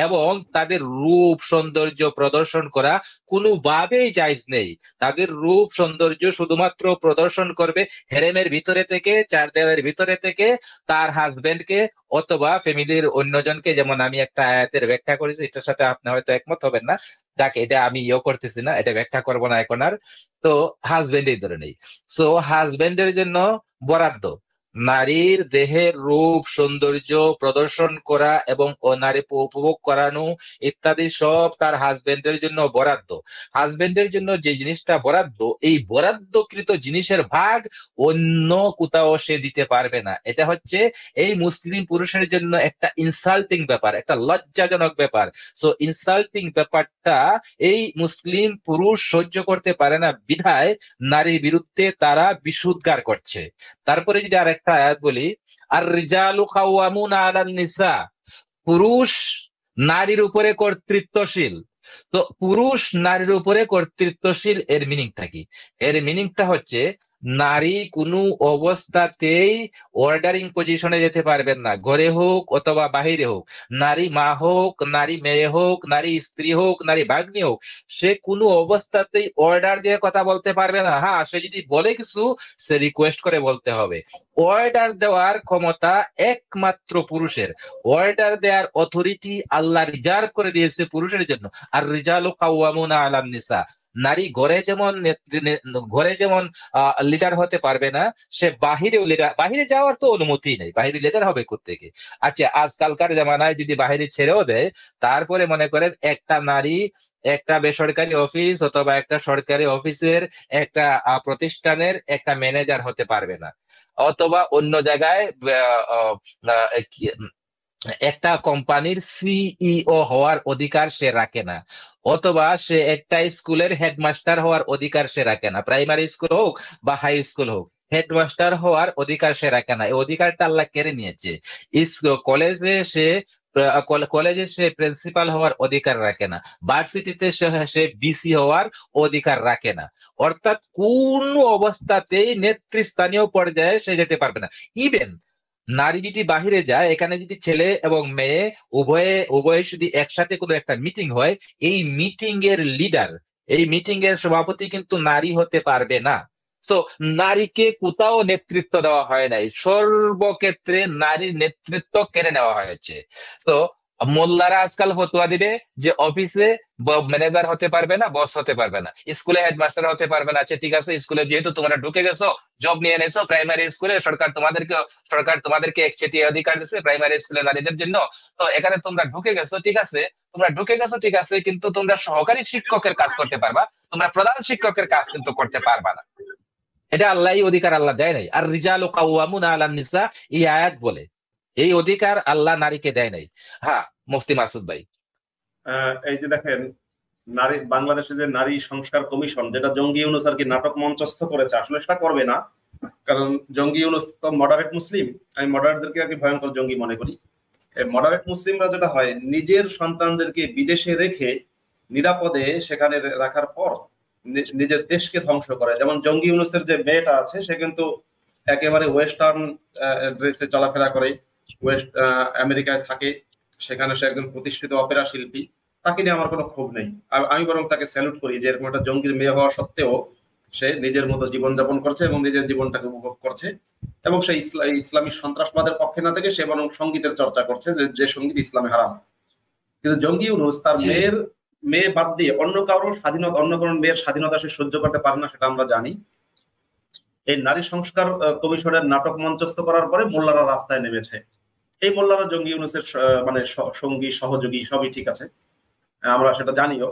Speaker 2: এবং তাদের রূপ সৌন্দর্য প্রদর্শন করা কোনোভাবেই জায়েজ নেই। তাদের রূপ সৌন্দর্য শুধুমাত্র প্রদর্শন করবে হেরেমের ভিতরে থেকে, চার দেওয়ালের ভিতরে থেকে, তার হাজবেন্ডকে অথবা ফ্যামিলির অন্যজনকে। যেমন আমি একটা আয়াতের ব্যাখ্যা করেছি, এটার সাথে আপনি হয়তো একমত হবেন না, যাকে এটা আমি করতেছি না, এটা ব্যাখ্যা করবো না এখন আর। তো হাজবেন্ড এই ধরে নেই। সো হাজবেন্ডের জন্য বরাদ্দ নারীর দেহের রূপ সৌন্দর্য প্রদর্শন করা এবং ও নারী উপভোগ করানো ইত্যাদি সব তার হাজবেন্ডের জন্য বরাদ্দ। হাজবেন্ডের জন্য যে জিনিসটা বরাদ্দ, এই বরাদ্দকৃত জিনিসের ভাগ অন্য কোথাও সে দিতে পারবে না। এটা হচ্ছে এই মুসলিম পুরুষের জন্য একটা ইনসাল্টিং ব্যাপার, একটা লজ্জাজনক ব্যাপার। সো ইনসাল্টিং ব্যাপারটা এই মুসলিম পুরুষ সহ্য করতে পারে না, বিধায় নারীর বিরুদ্ধে তারা বিষোদ্গার করছে। তারপরে যদি আর একটা আয়াত বলি, আর রিজালু কাওয়ামুনা আলান নিসা, পুরুষ নারীর উপরে কর্তৃত্বশীল। তো পুরুষ নারীর উপরে কর্তৃত্বশীল এর মিনিংটা কি? এর মিনিংটা হচ্ছে নারী কোনো অবস্থাতেই অর্ডারিং পজিশনে যেতে পারবেন না, ঘরে হোক অথবা বাহিরে হোক। নারী মা হোক, নারী মেয়ে হোক, নারী স্ত্রী হোক, নারী ভাগ্নি হোক, সে কোনো অবস্থাতেই অর্ডার দিয়ে কথা বলতে পারবে না। হ্যাঁ, সে যদি বলে কিছু, সে রিকোয়েস্ট করে বলতে হবে। অর্ডার দেওয়ার ক্ষমতা একমাত্র পুরুষের। অর্ডার দেওয়ার অথরিটি আল্লাহ রিজার্ভ করে দিয়েছে পুরুষের জন্য। আর রিজালু কাওয়ামুনা আলান নিসা, নারী ঘরে যেমন লিডার হতে পারবে না, সে বাহিরেও লিডার, বাহিরে যাওয়ার তো অনুমতি নেই, বাহিরে লিডার হবে কোত্থেকে? আচ্ছা, আজকালকার জামানায় যদি বাহিরে ছেড়েও দেয়, তারপরে মনে করেন একটা নারী একটা বেসরকারি অফিস অথবা একটা সরকারি অফিসের একটা প্রতিষ্ঠানের একটা ম্যানেজার হতে পারবে না, অথবা অন্য জায়গায় একটা কোম্পানির সিইও হওয়ার অধিকার সে রাখে না, অথবা সে একটা স্কুলের হেডমাস্টার হওয়ার অধিকার সে রাখে না। প্রাইমারি স্কুল হোক বা হাই স্কুল হোক, হেডমাস্টার হওয়ার অধিকার সে রাখে না। এই অধিকারটা আল্লাহ কেড়ে নিয়েছে। কলেজে সে প্রিন্সিপাল হওয়ার অধিকার রাখে না। ভার্সিটিতে সে ডিসি হওয়ার অধিকার রাখে না। অর্থাৎ কোন অবস্থাতেই নেতৃস্থানীয় পর্যায়ে সে যেতে পারবে না। ইভেন নারী যদি বাহিরে যায়, এখানে যদি ছেলে এবং মেয়ে উভয়ে যদি একসাথে কোনো একটা মিটিং হয়, এই মিটিং এর লিডার, এই মিটিং এর সভাপতি কিন্তু নারী হতে পারবে না। সো নারীকে কোথাও নেতৃত্ব দেওয়া হয় নাই, সর্বক্ষেত্রে নারীর নেতৃত্ব কেড়ে নেওয়া হয়েছে। তো মোল্লারা আজকাল ফতোয়া দিবে যে অফিসে ম্যানেজার হতে পারবে না, বস হতে পারবে না, স্কুলে হেডমাস্টার হতে পারবে না। আচ্ছা ঠিক আছে, স্কুলে যেহেতু তোমরা ঢুকে গেছো, জব নিয়ে নেছো, প্রাইমারি স্কুলে সরকার তোমাদেরকে একচেটিয়া অধিকার দিচ্ছে প্রাইমারি স্কুলে নারীদের জন্য। তো এখানে তোমরা ঢুকে গেছো, ঠিক আছে, কিন্তু তোমরা সহকারী শিক্ষকের কাজ করতে পারবা, তোমরা প্রধান শিক্ষকের কাজ কিন্তু করতে পারবা না। এটা আল্লাহ, এই অধিকার আল্লাহ দেয় নাই। আর রিজালু কাওয়ামুনা আলান নিসা, এই আয়াত বলে এই অধিকার আল্লাহ নারীকে দেয় নাই। হ্যাঁ, মুফতি মাসুদ ভাই।
Speaker 1: এই যে দেখেন, নারী বাংলাদেশে যে নারী সংস্কার কমিশন, যেটা জঙ্গি ইউনূস আর কি নাটক মঞ্চস্থ করেছে, আসলে সেটা করবে না। কারণ জঙ্গি ইউনূস তো মডারেট মুসলিম, আমি মডারেটদেরকে আর কি ভয়ঙ্কর জঙ্গি মনে করি। মডারেট মুসলিমরা যেটা হয়, নিজের সন্তানদেরকে বিদেশে রেখে নিরাপদে সেখানে রাখার পর নিজের দেশকে ধ্বংস করে। যেমন জঙ্গি ইউনূসের যে মেয়েটা আছে, সে কিন্তু একেবারে ওয়েস্টার্ন ড্রেসে চলাফেরা করে, ওয়েস্ট আমেরিকায় থাকে, সেখানে সে একজন প্রতিষ্ঠিত অপেরা শিল্পী। তাকে নিয়ে আমার কোনো ক্ষোভ নেই, আমি বরং তাকে স্যালুট করি যে এরকম একটা জঙ্গির মেয়ে হওয়া সত্ত্বেও সে নিজের মতো জীবনযাপন করছে এবং নিজের জীবনটাকে উপভোগ করছে, এবং সে ইসলামী সন্ত্রাসবাদের পক্ষে না থেকে সে বরং সঙ্গীতের চর্চা করছে, যে সঙ্গীত ইসলামে হারাম। কিন্তু জঙ্গি ইউনূস তার মেয়ে বাদ দিয়ে অন্য কারোর স্বাধীনতা, অন্য কোনো মেয়ের স্বাধীনতা সে সহ্য করতে পারে না, সেটা আমরা জানি। এই নারী সংস্কার কমিশনের নাটক মঞ্চস্থ করার পরে মোল্লারা রাস্তায় নেমেছে। এই মোল্লারা জঙ্গি ইউনূসের মানে সঙ্গী সহযোগী সবই ঠিক আছে, আমরা সেটা জানিও।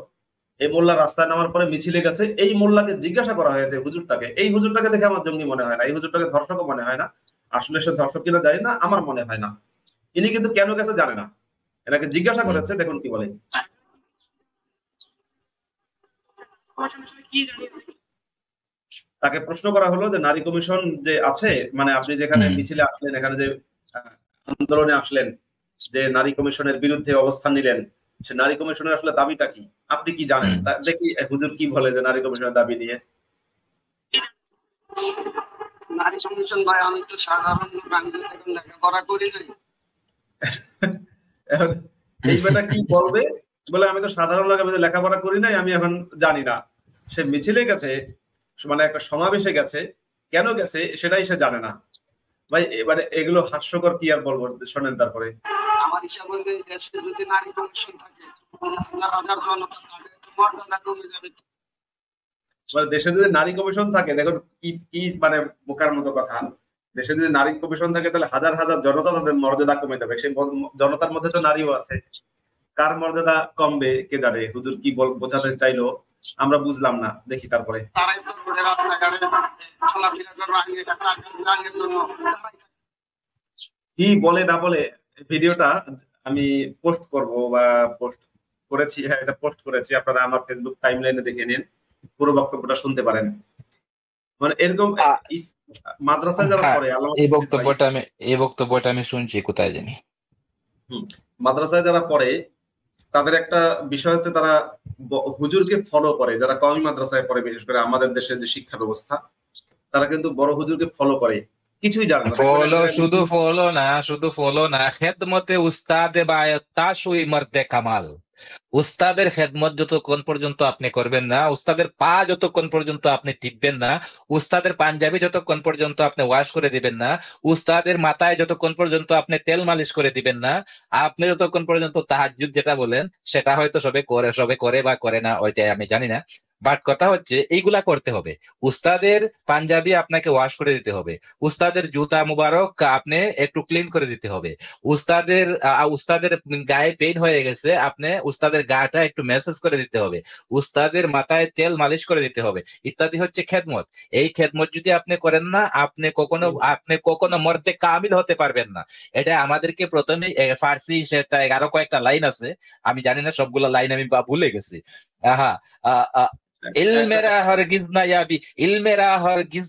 Speaker 1: এই মোল্লা রাস্তায় নামার পরে মিছিলে গেছে। এই মোল্লাকে জিজ্ঞাসা করা হয়েছে হুজুরটাকে, এই হুজুরটাকে দেখে আমার জঙ্গি মনে হয় না, এই হুজুরটাকে ধর্ষকও মনে হয় না, আসলে সে ধর্ষক কিনা জানি না, আমার মনে হয় না। ইনি কিন্তু কেন গেছে জানে না, এনাকে জিজ্ঞাসা করেছে, দেখুন কি বলে। তাকে প্রশ্ন করা হলো যে নারী কমিশন যে আছে, মানে আপনি যেখানে মিছিলে আসলেন, এখানে যে আন্দোলনে আসলেন, যে নারী কমিশনের বিরুদ্ধে অবস্থান নিলেন, সে নারী কমিশনের আসলে দাবিটা কি, আপনি কি জানেন? দেখি হুজুর কি বলে যে নারী কমিশনের দাবি নিয়ে।
Speaker 4: নারী কমিশন ভাই, আমি তো সাধারণ লোক, আমি তো লেখাপড়া করি নাই।
Speaker 1: এই বেটা কি বলবে, বলে আমি তো সাধারণ লোক, আমি তো লেখাপড়া করি নাই, আমি এখন জানি না। সে মিছিলে গেছে, মানে একটা সমাবেশে গেছে, কেন গেছে সেটাই সে জানে না। ভাই এবারে এগুলো হাস্যকর, কি আর বলবো, শোনেন তারপরে।
Speaker 4: আমার হিসাব হলে দেশে যদি নারী কমিশন থাকে, হাজার হাজার জনতা, তাদের তো মর্যাদা কমে যাবে।
Speaker 1: মানে দেশে যদি নারী কমিশন থাকে, দেখুন কি কি মানে বোকার মতো কথা। দেশে যদি নারী কমিশন থাকে তাহলে হাজার হাজার জনতা, তাদের মর্যাদা কমে যাবে। সেই জনতার মধ্যে তো নারীও আছে, কার মর্যাদা কমবে কে জানে। হুজুর কি বোঝাতে চাইলো আমরা বুঝলাম না, দেখি তারপরে।
Speaker 4: তারাই তো রোডে রাস্তাঘাটে চলাফেরা করবে আইনের জন্য।
Speaker 1: কি বলে না বলে ভিডিওটা আমি পোস্ট করব বা পোস্ট করেছি, হ্যাঁ এটা পোস্ট করেছি, আপনারা আমার ফেসবুক টাইমলাইনে দেখে নিন, পুরো বক্তব্যটা শুনতে পারেন। মানে এরকম মাদ্রাসায় যারা
Speaker 2: হ্যাঁ,
Speaker 1: পড়ে,
Speaker 2: এই বক্তব্যটা আমি শুনছি কোথায় জানি।
Speaker 1: মাদ্রাসায় যারা পড়ে তাদের একটা বিষয় হচ্ছে তারা হুজুরকে ফলো করে। যারা কওমি মাদ্রাসায় পড়ে, বিশেষ করে আমাদের দেশের যে শিক্ষা ব্যবস্থা, তারা কিন্তু বড় হুজুরকে ফলো করে, কিছুই জানে না।
Speaker 2: শুধু ফলো না, খেদমতে উস্তাদে বায়াত তাশুই মর্দে কামাল। উস্তাদের খেদমত যতক্ষণ পর্যন্ত আপনি করবেন না, উস্তাদের পা যতক্ষণ পর্যন্ত আপনি টিপবেন না, উস্তাদের পাঞ্জাবি যতক্ষণ পর্যন্ত আপনি ওয়াশ করে দিবেন না, উস্তাদের মাথায় যতক্ষণ পর্যন্ত আপনি তেল মালিশ করে দিবেন না, আপনি যতক্ষণ পর্যন্ত তাহাজ্জুদ যেটা বলেন সেটা হয়তো সবে করে বা করে না, ওইটাই আমি জানি না। বাট কথা হচ্ছে এইগুলা করতে হবে। উস্তাদের পাঞ্জাবি আপনাকে ওয়াশ করে দিতে হবে, উস্তাদের জুতা মুবারক আপনি একটু ক্লিন করে দিতে হবে, উস্তাদের গায়ে পেইন হয়ে গেছে, আপনি উস্তাদের গাটা একটু ম্যাসাজ করে দিতে হবে, উস্তাদের মাথায় তেল মালিশ করে দিতে হবে, ইত্যাদি হচ্ছে খেদমত। এই খেদমত যদি আপনি করেন না, আপনি কখনো মর্দে কামিল হতে পারবেন না। এটা আমাদেরকে প্রথমে ফার্সি, সেটা আরো কয়েকটা লাইন আছে, আমি জানি না সবগুলো লাইন, আমি ভুলে গেছি। ইলমেরা হরগিজ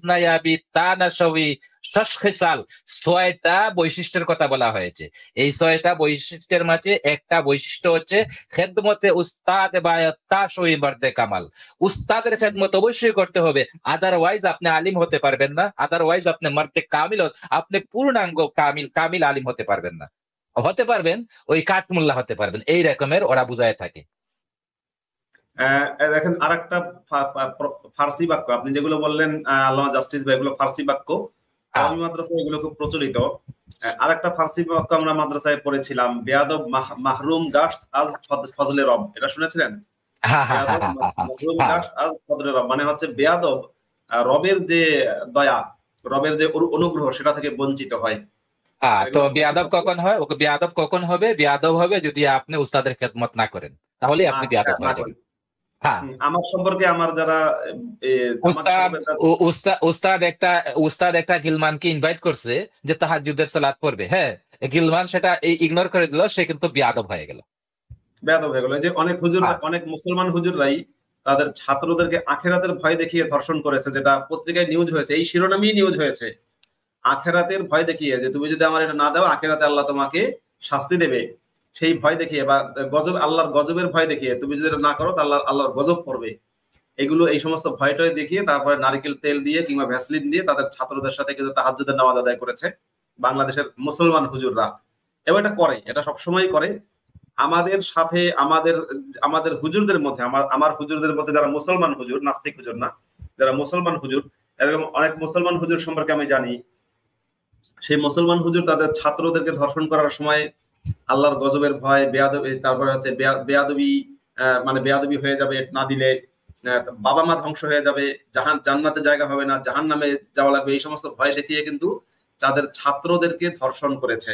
Speaker 2: না ইয়াবি তা নাশাবি শাশখিসাল। 6টা বৈশিষ্ট্যের কথা বলা হয়েছে। এই 6টা বৈশিষ্ট্যের মাঝে একটা বৈশিষ্ট্য হচ্ছে খেদমতে উস্তাদ বায়াত তাশুই মর্দে কামাল। উস্তাদের খেদমত অবশ্যই করতে হবে, আদারওয়াইজ আপনি আলিম হতে পারবেন না, আদারওয়াইজ আপনি মর্দে কামিল, আপনি পূর্ণাঙ্গ কামিল আলিম হতে পারবেন না। হতে পারবেন ওই কাঠমুল্লা হতে পারবেন, এই রকমের ওরা বুঝায় থাকে।
Speaker 1: দেখেন আরেকটা ফার্সি বাক্য আপনি যেগুলো বললেন, আল্লামা জাস্টিস ভাই, এগুলো ফার্সি বাক্য, কওমি মাদ্রাসায় এগুলো খুব প্রচলিত। আরেকটা ফার্সি বাক্য আমরা মাদ্রাসায় পড়েছিলাম, বেয়াদব মাহরুম গাশত আজ ফজলে রব, এটা শুনেছিলেন? বেয়াদব মাহরুম গাশত আজ ফজলে রব মানে হচ্ছে বেয়াদব রবের যে দয়া, রবের যে অনুগ্রহ, সেটা থেকে বঞ্চিত হয়।
Speaker 2: তো বেয়াদব কখন হয়? ওকে বেয়াদব কখন হবে? বেয়াদব হবে যদি আপনি উস্তাদের খেদমত না করেন, তাহলে আপনি বেয়াদব হয়ে যাবেন।
Speaker 1: আমার সম্পর্কে আমার যারা
Speaker 2: উস্তাদ একটা গিলমানকে ইনভাইট করছে যে তাহাজ্জুদের সালাত পড়বে, হ্যাঁ, গিলমান সেটা ইগনোর করে দিল, সে কিন্তু বেয়াদব হয়ে গেল।
Speaker 1: যে অনেক হুজুর, অনেক মুসলমান হুজুররাই তাদের ছাত্রদেরকে আখেরাতের ভয় দেখিয়ে ধর্ষণ করেছে, যেটা পত্রিকায় নিউজ হয়েছে, এই শিরোনামেই নিউজ হয়েছে। আখেরাতের ভয় দেখিয়ে, যে তুমি যদি আমার এটা না দাও, আখেরাতে আল্লাহ তোমাকে শাস্তি দেবে, সেই ভয় দেখিয়ে, বা গজব, আল্লাহর গজবের ভয় দেখিয়ে, তুমি যদি এটা না করো তাহলে আল্লাহর গজব পড়বে, এগুলো এই সমস্ত ভয়টয় দেখিয়ে তারপরে নারকেল তেল দিয়ে কিংবা ভ্যাসলিন দিয়ে তাদের ছাত্রদের সাথে কিন্তু তাহাজ্জুদের নামাজ আদায় করেছে বাংলাদেশের মুসলমান হুজুররা। এবং এটা করে, এটা সবসময় করে। আমাদের সাথে আমাদের হুজুরদের মধ্যে, আমার হুজুরদের মধ্যে যারা মুসলমান হুজুর, নাস্তিক হুজুর না, যারা মুসলমান হুজুর, এরকম অনেক মুসলমান হুজুর সম্পর্কে আমি জানি। সেই মুসলমান হুজুর তাদের ছাত্রদেরকে ধর্ষণ করার সময় আল্লাহর গজবের ভয়, বেয়াদবি, তারপরে হচ্ছে বেয়াদবি, মানে বেয়াদবি হয়ে যাবে না দিলে, বাবা মা ধ্বংস হয়ে যাবে, জান্নাতে জায়গা হবে না, জাহান্নামে যাওয়া লাগবে, এই সমস্ত ভয় দেখিয়ে কিন্তু তাদের ছাত্রদেরকে ধর্ষণ করেছে।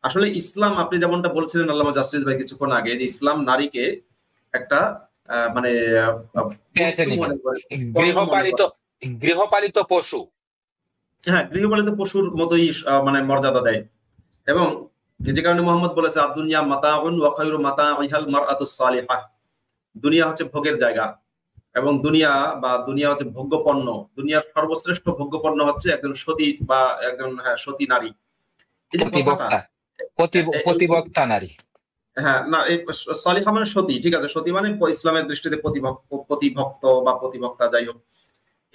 Speaker 1: আসলে ইসলাম, আপনি যেমনটা বলছিলেন আল্লামা জাস্টিস ভাই কিছুক্ষণ আগে, যে ইসলাম নারীকে একটা মানে
Speaker 2: গৃহপালিত পশু,
Speaker 1: হ্যাঁ, গৃহপালিত পশুর মতোই মানে মর্যাদা দেয়। এবং যে কারণে মোহাম্মদ বলেছে, আদ-দুনিয়া মাতাউন ওয়া খায়রু মাতাইহাল মারআতুস সালিহাহ, দুনিয়া হচ্ছে ভোগের জায়গা, এবং দুনিয়া হচ্ছে ভোগ্যপণ্য, দুনিয়ার সর্বশ্রেষ্ঠ ভোগ্যপণ্য হচ্ছে একজন সতী বা একজন সতী নারী। এই যে
Speaker 2: প্রতিবক্তা নারী,
Speaker 1: হ্যাঁ, না, এই সালিহা মানে সতী, ঠিক আছে, সতী মানে ইসলামের দৃষ্টিতে প্রতিভক্ত বা প্রতিবক্তা, যাই হোক।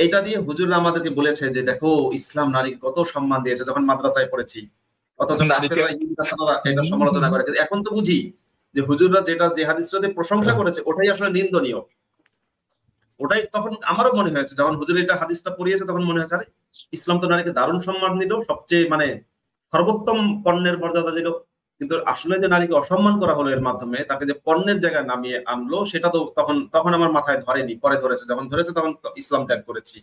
Speaker 1: এটা দিয়ে হুজুররা আমাদেরকে বলেছে যে দেখো ইসলাম নারী কত সম্মান দিয়েছে, যখন মাদ্রাসায় পড়েছি, অথচ এটা সমালোচনা করে। এখন তো বুঝি যে হুজুররা যে হাদিসটাতে প্রশংসা করেছে ওটাই আসলে নিন্দনীয়। ওটাই তখন আমারও মনে হয়েছে, যখন হুজুর এটা হাদিসটা পড়িয়েছে তখন মনে হয়েছে আরে ইসলাম তো নারীকে দারুণ সম্মান দিল, সবচেয়ে মানে সর্বোত্তম পণ্যের মর্যাদা দিল, কিন্তু আসলে যে নারীকে অসম্মান করা হলো এর মাধ্যমে, তাকে যে পণ্যের জায়গায় নামিয়ে আনলো, সেটা তো তখন আমার মাথায় ধরেনি, পরে ধরেছে। যখন ধরেছে তখন ইসলাম ত্যাগ করেছি।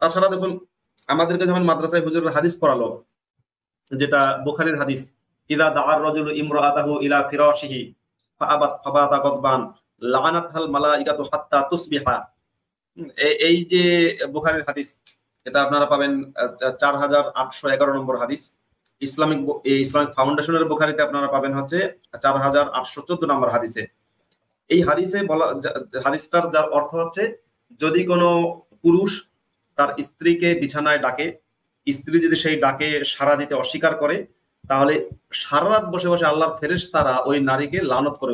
Speaker 1: তাছাড়া দেখুন, আমাদেরকে যখন মাদ্রাসায় হুজুরের হাদিস পড়ালো, যেটা বুখারীর হাদিস, ইদা দাআর রাজুলু ইমরাআতাহু ইলা ফিরাশিহি ফাআবাত ফাবাতা গদবান লাআনাতহাল মালাইকাতু হাত্তা তুসবিহা। এই যে বুখারীর হাদিস, এটা আপনারা পাবেন 4811 নম্বর হাদিস। ইসলামিক ফাউন্ডেশনের বুখারীতে আপনারা পাবেন হচ্ছে 4814 নম্বর হাদিসে। এই হাদিসে বলা, হাদিসটার যার অর্থ হচ্ছে, যদি কোনো পুরুষ তার স্ত্রীকে বিছানায় ডাকে, স্ত্রী যদি সেই ডাকে সাড়া দিতে অস্বীকার করে, তাহলে সারা রাত বসে বসে আল্লাহর ফেরেশতারা ওই নারীকে লানত করে,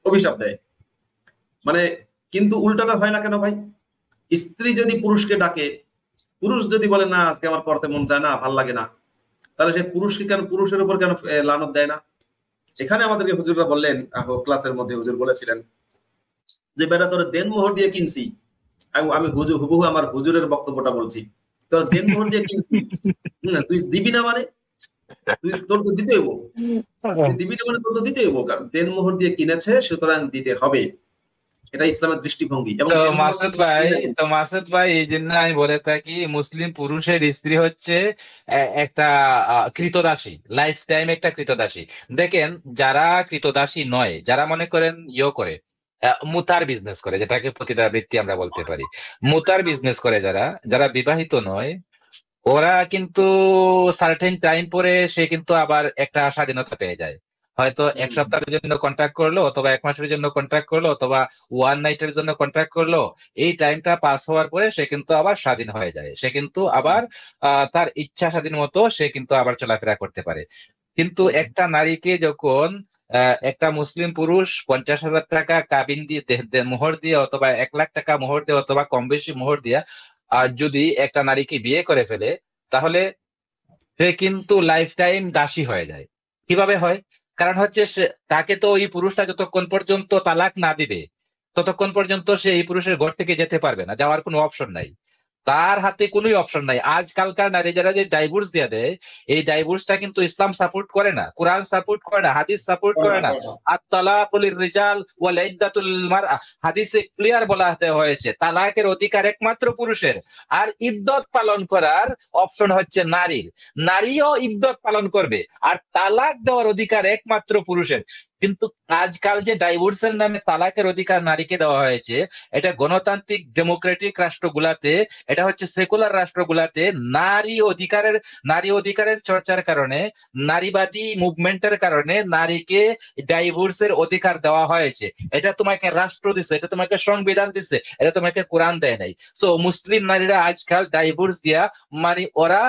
Speaker 1: অভিশাপ দেয়। মানে কিন্তু উল্টাটা হয় না কেন ভাই? স্ত্রী যদি পুরুষকে ডাকে, পুরুষ যদি বলে না আজকে আমার করতে মন চায় না, ভাল লাগে না, তাহলে সে পুরুষের উপর কেন লানত দেয় না? এখানে আমাদেরকে হুজুররা বললেন, ক্লাসের মধ্যে হুজুর বলেছিলেন যে বেটা তোর দেনমোহর দিয়ে কিনছি। আমি হুবহু আমার হুজুরের বক্তব্যটা বলছি, তোর দেনমোহর দিয়ে কিনছি, তুই দিবি না মানে তোর তো দিতে হইব, তুই দিবি না মানে তোর তো দিতে হইব, কারণ দেনমোহর দিয়ে কিনেছে সুতরাং দিতে হবে। এটা ইসলামের দৃষ্টিভঙ্গি। এবং
Speaker 2: মাসুদ ভাই এই জন্য আমি বলে থাকি, মুসলিম পুরুষের স্ত্রী হচ্ছে একটা কৃতদাসী, লাইফ টাইম একটা কৃতদাসী। দেখেন, যারা কৃতদাসী নয়, যারা মনে করেন করে মুতার বিজনেস করে, যেটাকে পতিতাবৃত্তি আমরা বলতে পারি, মুতার বিজনেস করে, যারা বিবাহিত নয়, ওরা কিন্তু সার্টেন টাইম পরে সে কিন্তু আবার একটা স্বাধীনতা পেয়ে যায়। হয়তো এক সপ্তাহের জন্য কন্ট্রাক্ট করলো, অথবা এক মাসের জন্য কন্ট্রাক্ট করলো, অথবা ওয়ান নাইটের জন্য কন্ট্রাক্ট করলো। এই টাইমটা পাস হওয়ার পরে সে কিন্তু আবার স্বাধীন হয়ে যায়, সে কিন্তু আবার তার ইচ্ছা স্বাধীন মতো সে কিন্তু আবার চলাফেরা করতে পারে। কিন্তু একটা নারীকে যখন একটা মুসলিম পুরুষ 50,000 টাকা কাবিন দিয়ে মোহর দিয়ে, অথবা 1 লাখ টাকা মোহর দিয়ে, অথবা কম বেশি মোহর দিয়ে যদি একটা নারীকে বিয়ে করে ফেলে, তাহলে সে কিন্তু লাইফ টাইম দাসী হয়ে যায়। কিভাবে হয়? কারণ হচ্ছে তাকে তো ওই পুরুষটা যতক্ষণ পর্যন্ত তালাক না দিবে, ততক্ষণ পর্যন্ত সে এই পুরুষের ঘর থেকে যেতে পারবে না, যাওয়ার কোনো অপশন নাই, তার হাতে কোনো অপশন নাই। আজকালকার নারী যারা যে ডাইভোর্স দিয়ে দেয়, এই ডাইভোর্সটা কিন্তু ইসলাম সাপোর্ট করে না, কোরআন সাপোর্ট করে না, হাদিস সাপোর্ট করে না। আত-তালাকুল রিজাল ওয়াল ইদ্দাতুল মারআ, হাদিসে ক্লিয়ার বলা হয়েছে তালাকের অধিকার একমাত্র পুরুষের, আর ইদ্দত পালন করার অপশন হচ্ছে নারীর। নারীও ইদ্দত পালন করবে, আর তালাক দেওয়ার অধিকার একমাত্র পুরুষের। কিন্তু আজকাল যে ডাইভোর্সের নামে তালাকের অধিকার নারীকে দেওয়া হয়েছে, এটা গণতান্ত্রিক ডেমোক্রেটিক রাষ্ট্রগুলাতে, এটা হচ্ছে সেকুলার রাষ্ট্রগুলাতে নারী অধিকারের চর্চার কারণে, নারীবাদী মুভমেন্টের কারণে নারীকে ডাইভোর্সের অধিকার দেওয়া হয়েছে। এটা তোমাকে রাষ্ট্র দিছে, এটা তোমাকে সংবিধান দিছে, এটা তোমাকে কোরআন দেয় নাই। সো মুসলিম নারীরা আজকাল ডাইভোর্স দিয়া, মানে ওরা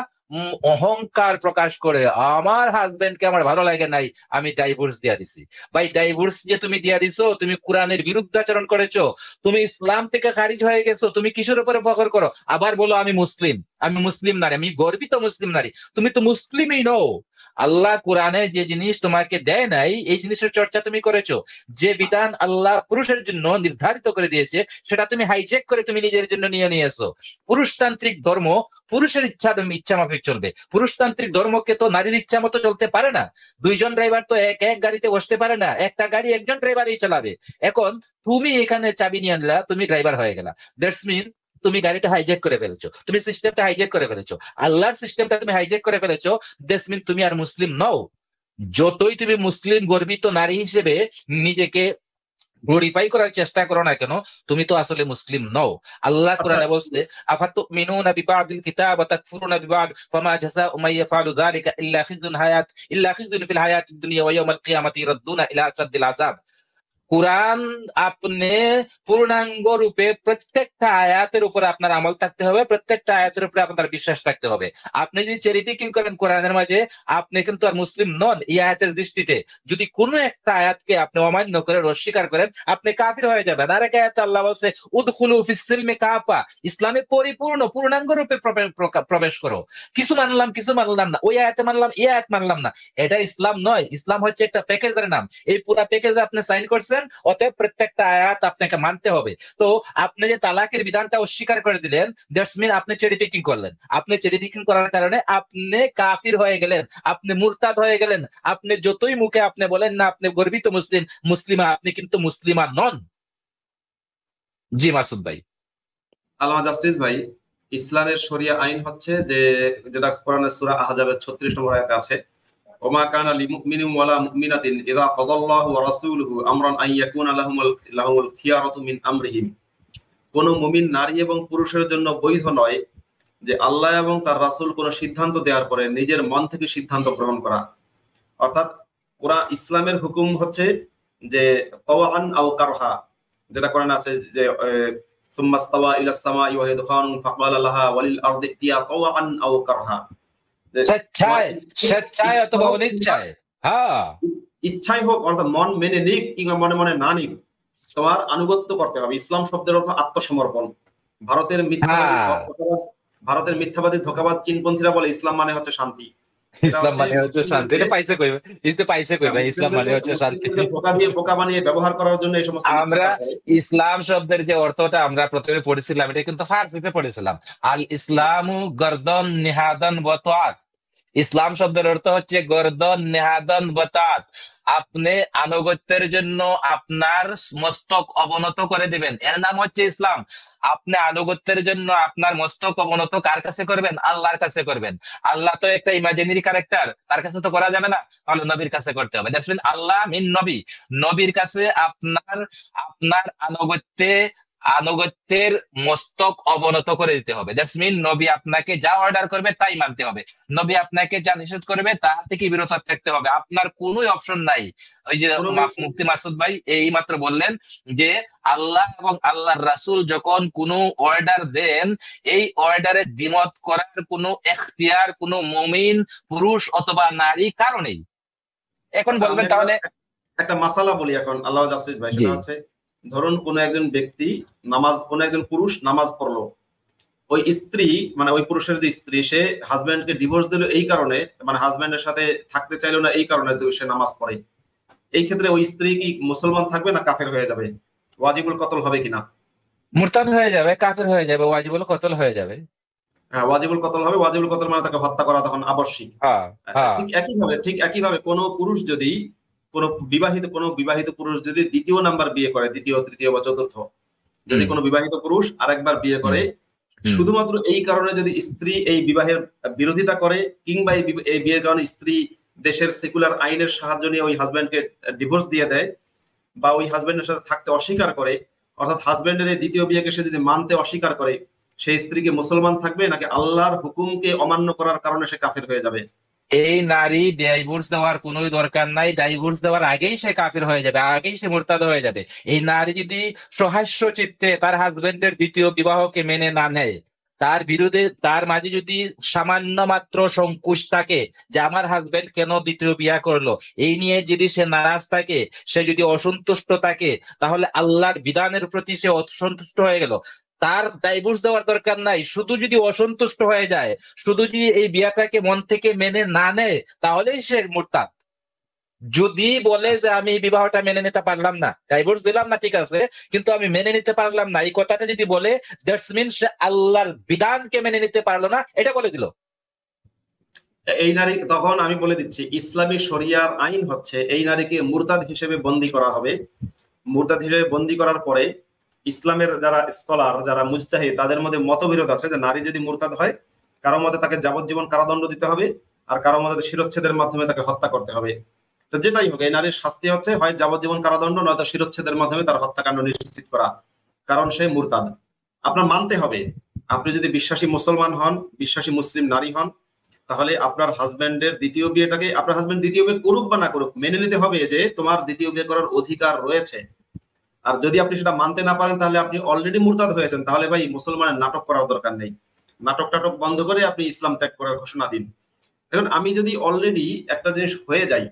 Speaker 2: অহংকার প্রকাশ করে, আমার হাজবেন্ডকে আমার ভালো লাগে নাই, আমি ডাইভোর্স দিয়া দিছি। ভাই, ডাইভোর্স যে তুমি দিয়া দিছো, তুমি কোরআনের বিরুদ্ধাচরণ করেছো, তুমি ইসলাম থেকে খারিজ হয়ে গেছো, তুমি কিসের উপরে ফখর করো? আবার বলো আমি মুসলিম নারী, আমি গর্বিত মুসলিম নারী। তুমি তো মুসলিমই নও। আল্লাহ কোরআনে যে জিনিস তোমাকে দেয় নাই, এই জিনিসের চর্চা তুমি করেছো। যে বিধান আল্লাহ পুরুষের জন্য নির্ধারিত করে দিয়েছে, সেটা তুমি হাইজ্যাক করে তুমি নিজের জন্য নিয়েছো। পুরুষতান্ত্রিক ধর্ম পুরুষের ইচ্ছা মাফিক চলবে। পুরুষতান্ত্রিক ধর্মকে তো নারীর ইচ্ছা মতো চলতে পারে না। 2জন ড্রাইভার তো এক গাড়িতে বসতে পারে না, একটা গাড়ি একজন ড্রাইভারই চালাবে। এখন তুমি এখানে চাবি নিয়ে আনলা, তুমি ড্রাইভার হয়ে গেলা, দ্যাটস মিন তুমি গাড়িটা হাইজ্যাক করে ফেলেছো, তুমি সিস্টেমটা হাইজ্যাক করে ফেলেছো, আল্লাহর সিস্টেমটা তুমি হাইজ্যাক করে ফেলেছো। দ্যাটস মিন তুমি আর মুসলিম নও। যতই তুমি মুসলিম গর্বিত নারী হিসেবে নিজেকে গ্লোরিফাই করার চেষ্টা করো না কেন, তুমি তো আসলে মুসলিম নও। আল্লাহ কোরআনে বলছে, আফাতুমিনুনা বিবাদিল কিতাব ওয়া তাকফুরুনা বিবাদ ফামা জাযাউ মান ইয়াফআলু যালিকা ইল্লা খিজুন ফিল হায়াতিদ দুনিয়া ওয়া ইয়াউমাল কিয়ামাতি ইরাদ্দুনা ইলা আশাদ্দিল আযাব। কোরআন আপনি পূর্ণাঙ্গ রূপে প্রত্যেকটা আয়াতের উপর আপনার আমল থাকতে হবে, প্রত্যেকটা আয়াতের উপরে আপনার বিশ্বাস থাকতে হবে। আপনি যদি চেরি পিকিং করেন কোরআনের মাঝে, আপনি কিন্তু আর মুসলিম নন এই আয়াতের দৃষ্টিতে। যদি কোনো একটা আয়াতকে আপনি অমান্য করেন, অস্বীকার করেন, আপনি কাফির হয়ে যাবেন। আর এক আয়াতে আল্লাহ বলছে উদখুলু ফিস সিলমি কাফা, ইসলামে পূর্ণাঙ্গ রূপে প্রবেশ করো। কিছু মানলাম কিছু মানলাম না, ওই আয়াতে মানলাম এই আয়াত মানলাম না, এটা ইসলাম নয়। ইসলাম হচ্ছে একটা প্যাকেজের নাম। এই পুরা প্যাকেজে আপনি সাইন করছেন, অতএব প্রত্যেকটা আয়াত আপনাকে মানতে হবে। তো আপনি যে তালাকের বিধানটা অস্বীকার করে দিলেন, দ্যাটস মিন আপনি চেরি পিকিং করলেন। আপনি চেরি পিকিং করার কারণে আপনি কাফির হয়ে গেলেন, আপনি মুরতাদ হয়ে গেলেন। আপনি যতই মুখে আপনি বলেন না আপনি গর্বিত মুসলিমা, আপনি কিন্তু মুসলিমা নন। জি মাসুদ ভাই।
Speaker 1: আল্লামা জাস্টিস ভাই, ইসলামের শরিয়া আইন হচ্ছে যে, যেটা কোরআনের সূরা আহজাবের 36 নম্বর আয়াতে আছে, ওমা কানা লিমুমিনিন ওয়ালা মুমিনাতিন ইযা কাদাল্লাহু ওয়া রাসূলুহু আমরান আন ইয়াকুনা লাহুমুল খিয়ারাতু মিন আমরিহিম। কোন মুমিন নারী এবং পুরুষের জন্য বৈধ নয় যে আল্লাহ এবং তার রাসূল কোন সিদ্ধান্ত দেওয়ার পরে নিজের মন থেকে সিদ্ধান্ত গ্রহণ করা। অর্থাৎ কোরআন ইসলামের হুকুম হচ্ছে যে তাওয়ান আও কারহা, যেটা কোরআনে আছে যে সুম্মা ইস্তাওয়া ইলাস সামাই ওয়া হিয়া দুখানুন ফাকালা লাহা ওয়ালিল আরদি ইতিয়া তাওয়ান আও কারহা।
Speaker 2: স্বেচ্ছায় অথবা অনিচ্ছায়, হ্যাঁ,
Speaker 1: ইচ্ছাই হোক, অর্থাৎ মন মেনে নিক কিংবা মনে মনে না নিক, তোমার আনুগত্য করতে হবে। ইসলাম শব্দের অর্থ আত্মসমর্পণ। ভারতের মিথ্যাবাদী ধোঁকাবাজ চীনপন্থীরা বলে ইসলাম মানে হচ্ছে শান্তি।
Speaker 2: ইসলাম মানে হচ্ছে শান্তি। এটা পাইছে কইবে ইসলাম মানে হচ্ছে শান্তি।
Speaker 1: ধোঁকা দিয়ে বোকা বানিয়ে ব্যবহার করার জন্য এই সমস্ত
Speaker 2: আমরা ইসলাম শব্দের যে অর্থটা আমরা প্রথমে পড়েছিলাম, এটা কিন্তু ফারসিতে পড়েছিলাম, আল ইসলামু গর্দন নিহাদান ওয়া তাআত। ইসলাম শব্দের অর্থ হচ্ছে গর্দন নেহাদন বতাত। আপনি আনুগত্যের জন্য আপনার মস্তক অবনত করে দিবেন, এর নাম হচ্ছে ইসলাম। আপনি আনুগত্যের জন্য আপনার মস্তক অবনত কার কাছে করবেন? আল্লাহর কাছে করবেন। আল্লাহ তো একটা ইমাজিনারি ক্যারেক্টার, তার কাছে তো করা যাবে না, তাহলে নবীর কাছে করতে হবে। দ্যাটস মিন আল্লাহ মিন নবী, নবীর কাছে আপনার আনুগত্যের মস্তক অবনত করে দিতে হবে। দ্যাটস মিন নবী আপনাকে যা অর্ডার করবে তাই মানতে হবে, নবী আপনাকে যা নিষেধ করবে তা থেকে বিরত থাকতে হবে। আপনার কোনো অপশন নাই। ওই যে মুফতি মাসুদ ভাই এই মাত্র বললেন যে আল্লাহ এবং আল্লাহর রাসূল যখন কোনো অর্ডার দেন, এই অর্ডারে দ্বিমত করার কোনো এখতিয়ার কোনো মুমিন পুরুষ অথবা নারী কারণেই। এখন বলবেন তাহলে
Speaker 1: একটা মাসালা বলি এখন আল্লাহ জাস্টিস ভাই, সেটা হচ্ছে ধরুন কোন একজন ব্যক্তি কোন একজন পুরুষ নামাজ পড়লো, ওই স্ত্রী মানে ওই পুরুষের যে স্ত্রী, সে হাজবেন্ডকে ডিভোর্স দিল এই কারণে, মানে হাজবেন্ডের সাথে থাকতে চাইলো না এই কারণে সে নামাজ পড়ে। এই ক্ষেত্রে ওই স্ত্রী কি মুসলমান থাকবে না কাফের হয়ে যাবে? ওয়াজিবুল কতল হবে কিনা?
Speaker 2: মুরতাদ হয়ে যাবে, কাফের হয়ে যাবে, ওয়াজিবুল কতল হয়ে যাবে।
Speaker 1: হ্যাঁ, ওয়াজিবুল কতল হবে। ওয়াজিবুল কতল মানে তাকে হত্যা করা তখন আবশ্যিক। ঠিক একইভাবে কোন পুরুষ যদি কোন বিবাহিত পুরুষ যদি দ্বিতীয় নাম্বার বিয়ে করে, দ্বিতীয় তৃতীয় বা চতুর্থ, যদি কোনো বিবাহিত পুরুষ আরেকবার বিয়ে করে, শুধুমাত্র এই কারণে যদি স্ত্রী এই বিবাহের বিরোধিতা করে কিংবা এই বিয়ের কারণে স্ত্রী দেশের সেকুলার আইনের সাহায্য নিয়ে ওই হাজবেন্ডকে ডিভোর্স দিয়ে দেয় বা ওই হাজবেন্ডের সাথে থাকতে অস্বীকার করে, অর্থাৎ হাজবেন্ডের এই দ্বিতীয় বিয়েকে সে যদি মানতে অস্বীকার করে, সেই স্ত্রীকে মুসলমান থাকবে নাকি আল্লাহর হুকুমকে অমান্য করার কারণে সে কাফের হয়ে যাবে?
Speaker 2: এই নারী ডাইভোর্স দেওয়ার কোনো দরকার নাই, ডাইভোর্স দেওয়ার আগেই সে কাফির হয়ে যাবে, আগেই সে মুরতাদ হয়ে যাবে। এই নারী যদি সহাস্য চিত্তে তার হাজবেন্ডের দ্বিতীয় বিবাহকে মেনে না নেয়, তার বিরুদ্ধে তার মাঝে যদি সামান্য মাত্র সংকুশ থাকে যে আমার হাজবেন্ড কেন দ্বিতীয় বিয়া করলো, এই নিয়ে যদি সে নারাজ থাকে, সে যদি অসন্তুষ্ট থাকে, তাহলে আল্লাহর বিধানের প্রতি সে অসন্তুষ্ট হয়ে গেল। তার ডাইভোর্স দেওয়ার দরকার নাই। শুধু যদি অসন্তুষ্ট হয়ে যায়, শুধু যদি এই বিয়াটাকে মন থেকে মেনে না নেয়, তাহলেই সে মুরতাদ। যদি বলে যে আমি বিবাহটা মেনে নিতে পারলাম না, ডাইভোর্স দিলাম না ঠিক আছে, কিন্তু আমি মেনে নিতে পারলাম না, এই কথাটা যদি বলে, দ্যাটস মিন সে আল্লাহর বিধানকে মেনে নিতে পারলো না, এটা বলে দিল।
Speaker 1: এই নারী, তখন আমি বলে দিচ্ছি, ইসলামী শরিয়ার আইন হচ্ছে এই নারীকে মুরতাদ হিসেবে বন্দী করা হবে। মুরতাদ হিসেবে বন্দী করার পরে ইসলামের যারা স্কলার, যারা মুজতাহিদ, তাদের মধ্যে মতবিরোধ আছে যে নারী যদি মুরতাদ হয়, কারো মতে তাকে যাবজ্জীবন কারাদণ্ড দিতে হবে, আর কারো মতে শিরচ্ছেদের মাধ্যমে তাকে হত্যা করতে হবে। তো যেটাই হোক, এই নারীর শাস্তি হচ্ছে হয় যাবজ্জীবন কারাদণ্ড, নয়তো শিরচ্ছেদের মাধ্যমে তার হত্যাকাণ্ড নিশ্চিত করা, কারণ সে মুরতাদ। আপনার মানতে হবে, আপনি যদি বিশ্বাসী মুসলমান হন, বিশ্বাসী মুসলিম নারী হন, তাহলে আপনার হাজবেন্ডের দ্বিতীয় বিয়েটাকে, আপনার হাজবেন্ড দ্বিতীয় বিয়ে করুক বা না করুক, মেনে নিতে হবে যে তোমার দ্বিতীয় বিয়ে করার অধিকার রয়েছে। আর যদি আপনি সেটা মানতে না পারেন তাহলে আপনি অলরেডি মুরতাদ হয়েছেন। তাহলে ভাই মুসলমানের নাটক করার দরকার নেই, নাটক টাটক বন্ধ করে আপনি ইসলাম ত্যাগ করার ঘোষণা দিন। দেখুন আমি যদি অলরেডি একটা জিনিস হয়ে যাই,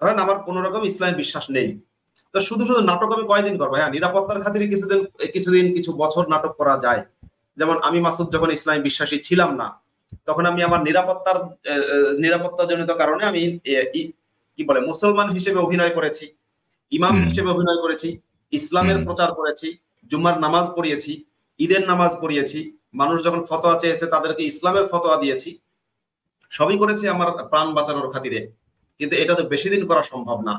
Speaker 1: ধরেন আমার কোন রকম ইসলামে বিশ্বাস নেই, তো শুধু শুধু নাটক আমি কয়দিন করবো? হ্যাঁ, নিরাপত্তার খাতিরে কিছুদিন কিছু বছর নাটক করা যায়। যেমন আমি মাসুদ যখন ইসলামে বিশ্বাসী ছিলাম না, তখন আমি আমার নিরাপত্তাজনিত কারণে আমি কি বলে মুসলমান হিসেবে অভিনয় করেছি, ইমাম হিসেবে অভিনয় করেছি, ইসলামের প্রচার করেছি, জুম্মার নামাজ পড়িয়েছি, ঈদের নামাজ পড়িয়েছি, মানুষ যখন ফতোয়া চেয়েছে তাদেরকে ইসলামের ফতোয়া দিয়েছি, সবই করেছি আমার প্রাণ বাঁচানোর খাতিরে। কিন্তু এটা তো বেশি দিন করা সম্ভব না,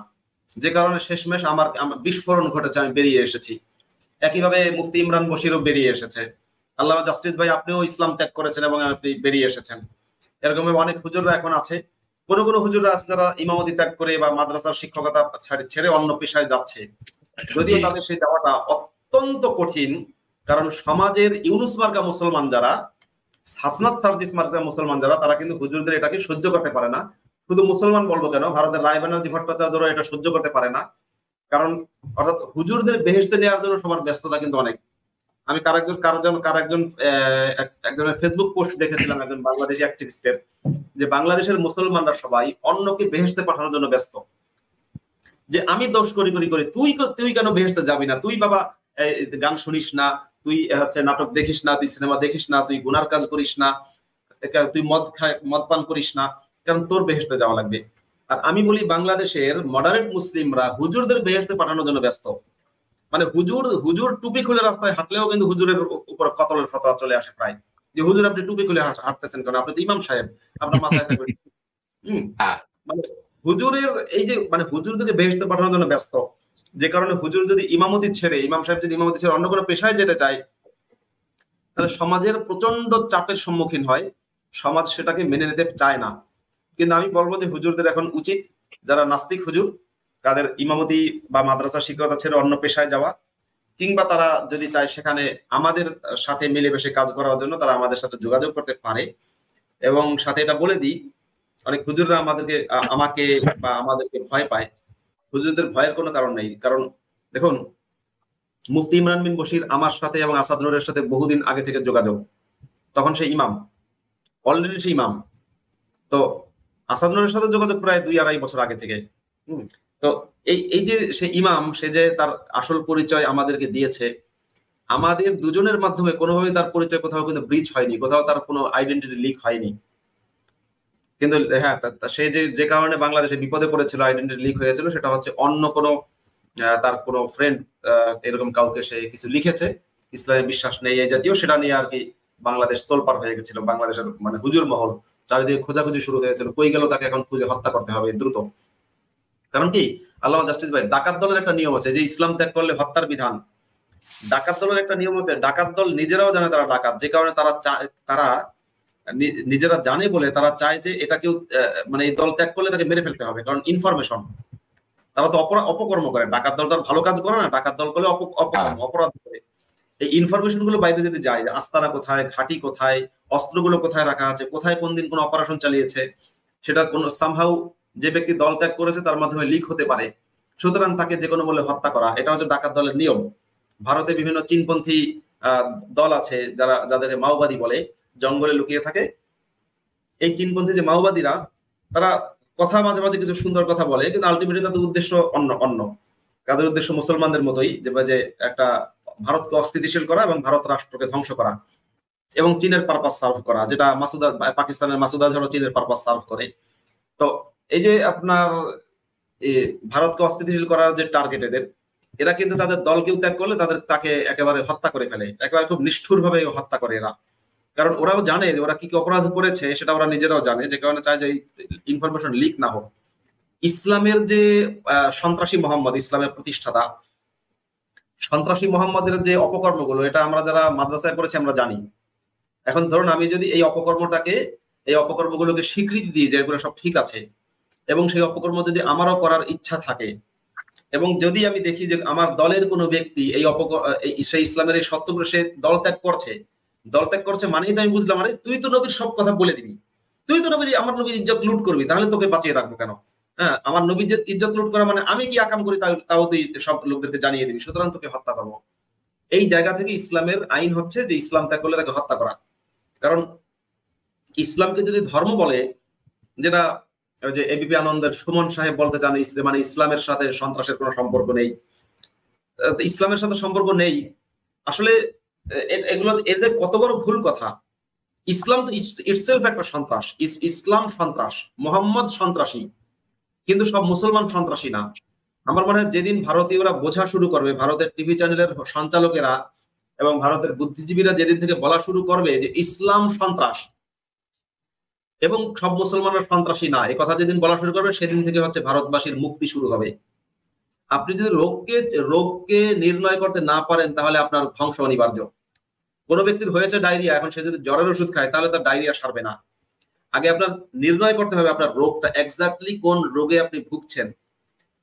Speaker 1: যে কারণে শেষমেশ আমার বিস্ফোরণ ঘটেছে, আমি বেরিয়ে এসেছি। একইভাবে মুফতি ইমরান বশিরও বেরিয়ে এসেছে। আল্লাহ জাস্টিস ভাই আপনিও ইসলাম ত্যাগ করেছেন এবং আপনি বেরিয়ে এসেছেন। এরকম অনেক হুজুররা এখন আছে, কোন কোন হুজুররা আছে যারা ইমামতি ত্যাগ করে বা মাদ্রাসার শিক্ষকতা ছেড়ে অন্য পেশায় যাচ্ছে, যদিও তাদের সেই যাওয়াটা অত্যন্ত কঠিন। কারণ সমাজের ইউনুস মার্কা মুসলমান যারা, হাসনাত সার্জিস মার্কা মুসলমান যারা, তারা কিন্তু হুজুরদের এটাকে সহ্য করতে পারে না। শুধু মুসলমান বলবো কেন, ভারতের রায় ব্যানার্জি ভট্টাচার্যরা এটা সহ্য করতে পারে না। কারণ অর্থাৎ হুজুরদের বেহেশতে নেওয়ার জন্য সবার ব্যস্ততা কিন্তু অনেক। আমি একজনের ফেসবুক পোস্ট দেখেছিলাম, একজন বাংলাদেশি অ্যাক্টিভিস্টের, যে বাংলাদেশের মুসলমানরা সবাই অন্যকে বেহেশতে পাঠানোর জন্য ব্যস্ত। যে আমি দোষ করি তুই কেন বেহেশতে যাবি না? তুই বাবা গান শুনিস না, তুই হচ্ছে নাটক দেখিস না, তুই সিনেমা দেখিস না, তুই গুনার কাজ করিস না, তুই মদ পান করিস না, কারণ তোর বেহেশতে যাওয়া লাগবে। আর আমি বলি বাংলাদেশের মডারেট মুসলিমরা হুজুরদের বেহেশতে পাঠানোর জন্য ব্যস্ত। মানে হুজুর টুপি খুলে রাস্তায় হাঁটলেও কিন্তু হুজুরের উপর কতলের ফতোয়া চলে আসে প্রায়, যে হুজুর আপনি টুপি খুলে হাঁটতেছেন কেন? আপনি তো ইমাম সাহেব, আপনার মাথায় থাকবে। মানে হুজুরের এই যে মানে হুজুরদেরকে বেহেশতে পাঠানোর জন্য ব্যস্ত, যে কারণে হুজুর যদি ইমামতি ছেড়ে, ইমাম সাহেব যদি ইমামতি ছেড়ে অন্য কোনো পেশায় যেতে চায়, তাহলে সমাজের প্রচন্ড চাপের সম্মুখীন হয়, সমাজ সেটাকে মেনে নিতে চায় না। কিন্তু আমি বলবো যে হুজুরদের এখন উচিত, যারা নাস্তিক হুজুর, তাদের ইমামতি বা মাদ্রাসা শিক্ষকতা ছেড়ে অন্য পেশায় যাওয়া, কিংবা তারা যদি চায় সেখানে আমাদের সাথে মিলেমিশে কাজ করার জন্য তারা আমাদের সাথে যোগাযোগ করতে পারে। এবং সাথে এটা বলে দিই, অনেক হুজুররা আমাকে বা আমাদেরকে ভয় পায়। হুজুরদের ভয়ের কোনো কারণ নেই। কারণ দেখুন, মুফতি ইমরান বিন বশির আমার সাথে এবং আসাদ নূরের সাথে বহুদিন আগে থেকে যোগাযোগ, তখন সে ইমাম, অলরেডি সে ইমাম। তো আসাদ নূরের সাথে যোগাযোগ প্রায় 2-2.5 বছর আগে থেকে। তো এই যে সে ইমাম, সে যে তার আসল পরিচয় আমাদেরকে দিয়েছে, আমাদের দুজনের মাধ্যমে কোনোভাবে তার পরিচয় কোথাও কিন্তু ব্রিচ হয়নি, কোথাও তার কোনো আইডেন্টিটি লিক হয়নি। কিন্তু হ্যাঁ, সে যে কারণে বাংলাদেশে বিপদে পড়েছিল, আইডেন্টিটি লিক হয়েছিল, সেটা হচ্ছে অন্য কোনো তার কোনো ফ্রেন্ড এরকম কাউকে সে কিছু লিখেছে, ইসলামে বিশ্বাস নেই এই জাতীয়, সেটা নিয়ে আর কি বাংলাদেশ তোলপাড় হয়ে গেছিল। বাংলাদেশের মানে হুজুর মহল চারিদিকে খোঁজাখুঁজি শুরু হয়েছিল, কই গেল, তাকে এখন খুঁজে হত্যা করতে হবে দ্রুত। কারণ কি, আল্লামা জাস্টিস ভাই, ডাকাত দলের একটা নিয়ম আছে যে ইসলাম ত্যাগ করলে হত্যার বিধান। ডাকাত দলের একটা নিয়ম আছে, ডাকাত দল নিজেরাও জানে তারা ডাকাত, যে কারণে তারা নিজেরা জানে বলে তারা চায় যে এটা কেউ মানে এই দল ত্যাগ করলে তাকে মেরে ফেলতে হবে। কারণ ইনফরমেশন, তারা তো অপকর্ম করে, ডাকাত দল তার ভালো কাজ করে না, ডাকাত দল করলে অপকর্ম, অপরাধ করে। এই ইনফরমেশন গুলো বাইরে যদি যায়, আস্তানা কোথায়, ঘাঁটি কোথায়, অস্ত্রগুলো কোথায় রাখা আছে, কোথায় কোন দিন কোন অপারেশন চালিয়েছে, সেটা কোন সামহাউ যে ব্যক্তি দল ত্যাগ করেছে তার মাধ্যমে লিক হতে পারে। সুতরাং তাকে যে কোনো মূল্যে হত্যা করা, এটা হচ্ছে ডাকাত দলের নিয়ম। ভারতে বিভিন্ন চীনপন্থী দল আছে যাদেরকে মাওবাদী বলে, জঙ্গলে লুকিয়ে থাকে। এই চীনপন্থী যে মাওবাদীরা, তারা কথা মাঝে মাঝে কিছু সুন্দর কথা বলে, কিন্তু আলটিমেটলি তাদের উদ্দেশ্য অন্য। তাদের উদ্দেশ্য মুসলমানদের মতোই, যে একটা ভারতকে অস্থিতিশীল করা এবং ভারত রাষ্ট্রকে ধ্বংস করা এবং চীনের পারপাস সার্ভ করা, যেটা পাকিস্তানের মাসুদ আজহারও চীনের পারপাস সার্ভ করে। তো এই যে আপনার ভারতকে অস্থিতিশীল করার যে টার্গেট এরা কিন্তু তাদের দলকেও ত্যাগ করলে তাকে একেবারে হত্যা করে ফেলে, একেবারে খুব নিষ্ঠুর ভাবে হত্যা করে এরা। কারণ ওরাও জানে যে ওরা কি কি অপরাধ করেছে, সেটা ওরা নিজেরাও জানে, যে কারণে চায় যে ইনফরমেশন লিক না হোক। ইসলামের যে সন্ত্রাসী মোহাম্মদ, ইসলামের প্রতিষ্ঠাতা, সন্ত্রাসী মোহাম্মদের যে অপকর্মগুলো, এটা আমরা যারা মাদ্রাসায় করেছি আমরা জানি। এখন ধরুন আমি যদি এই অপকর্মগুলোকে স্বীকৃতি দিই যে এগুলো সব ঠিক আছে, এবং সেই অপকর্ম যদি আমারও করার ইচ্ছা থাকে, এবং যদি আমি দেখি যে আমার দলের কোনো ব্যক্তি সেই ইসলামের এই সত্যগুলো সে দল ত্যাগ করছে মানেই তো আমি বুঝলাম, আরে তুই তো নবীর সব কথা বলে দিবি, তুই তো আমার নবীর ইজ্জত লুট করবি, তাহলে তোকে বাঁচিয়ে রাখবো কেন? হ্যাঁ, আমার নবীর ইজ্জত লুট করা মানে আমি কি আকাম করি তাও তুই সব লোকদেরকে জানিয়ে দিবি, সুতরাং তোকে হত্যা করবো। এই জায়গা থেকে ইসলামের আইন হচ্ছে যে ইসলাম ত্যাগ করলে তাকে হত্যা করা। কারণ ইসলামকে যদি ধর্ম বলে, যেটা ওই যে এবিপি আনন্দের সুমন সাহেব বলতে চান, মানে ইসলামের সাথে সন্ত্রাসের কোনো সম্পর্ক নেই, ইসলামের সাথে সম্পর্ক নেই, আসলে এগুলো এর যে কত বড় ভুল কথা। ইসলাম তো ইটসেলফ একটা সন্ত্রাস, ইসলাম সন্ত্রাস, মোহাম্মদ সন্ত্রাসী, কিন্তু সব মুসলমান সন্ত্রাসী না। আমার মনে হয় যেদিন ভারতীয়রা বোঝা শুরু করবে, ভারতের টিভি চ্যানেলের সঞ্চালকেরা এবং ভারতের বুদ্ধিজীবীরা যেদিন থেকে বলা শুরু করবে যে ইসলাম সন্ত্রাস এবং সব মুসলমানরা সন্ত্রাসী না, এই কথা যেদিন বলা শুরু করবে, সেদিন থেকে হচ্ছে ভারতবাসীর মুক্তি শুরু হবে। আপনি যদি রোগকে নির্ণয় করতে না পারেন, তাহলে আপনার ধ্বংস অনিবার্য। কোনো ব্যক্তির হয়েছে ডায়রিয়া, এখন সে যদি জ্বরের ওষুধ খায়, তাহলে তার ডায়রিয়া সারবে না। আগে আপনার নির্ণয় করতে হবে আপনার রোগটা এক্স্যাক্টলি কোন রোগে আপনি ভুগছেন।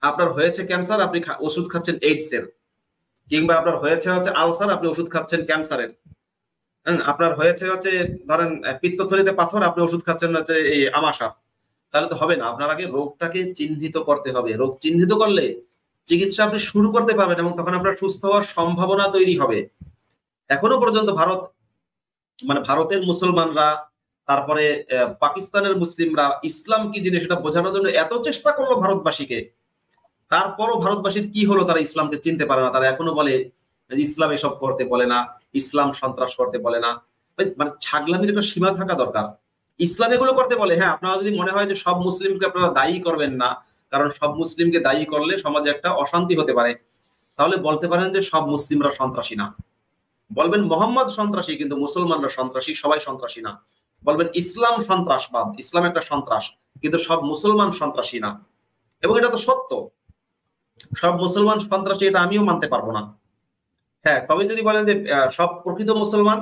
Speaker 1: আপনার হয়েছে ক্যান্সার, আপনি ওষুধ খাচ্ছেন এইডস এর, কিংবা আপনার হয়েছে আলসার, আপনি ওষুধ খাচ্ছেন ক্যান্সারের। আপনার হয়েছে ধরেন পিত্তথলিতে পাথর, আপনি ওষুধ খাচ্ছেন এই আমাশার, তাহলে তো হবে না। আপনার আগে রোগটাকে চিহ্নিত করতে হবে। রোগ চিহ্নিত করলে চিকিৎসা আপনি শুরু করতে পারবেন এবং তখন আপনার সুস্থ হওয়ার সম্ভাবনা তৈরি হবে। এখনো পর্যন্ত ভারতের মুসলমানরা, তারপরে পাকিস্তানের মুসলিমরা ইসলাম কি জিনিস সেটা বোঝানোর জন্য এত চেষ্টা করলো ভারতবাসীকে, তারপরও ভারতবাসীর কি হলো, তারা ইসলামকে চিনতে পারে না। তারা এখনো বলে ইসলাম এসব করতে বলে না, ইসলাম সন্ত্রাস করতে বলে না। মানে ছাগলামির একটা সীমা থাকা দরকার। ইসলাম এগুলো করতে বলে, হ্যাঁ, আপনারা যদি মনে হয় যে সব মুসলিমকে আপনারা দায়ী করবেন না, কারণ সব মুসলিমকে দায়ী করলে সমাজে একটা অশান্তি হতে পারে, তাহলে বলতে পারেন যে সব মুসলিমরা সন্ত্রাসী না। বলবেন মোহাম্মদ সন্ত্রাসী, কিন্তু মুসলমানরা সন্ত্রাসী, সবাই সন্ত্রাসী না। বলবেন ইসলাম সন্ত্রাসবাদ, ইসলাম একটা সন্ত্রাস, কিন্তু সব মুসলমান সন্ত্রাসী না। এবং এটা তো সত্য, সব মুসলমান সন্ত্রাসী, এটা আমিও মানতে পারবো না। হ্যাঁ, তবে যদি বলেন যে সব প্রকৃত মুসলমান,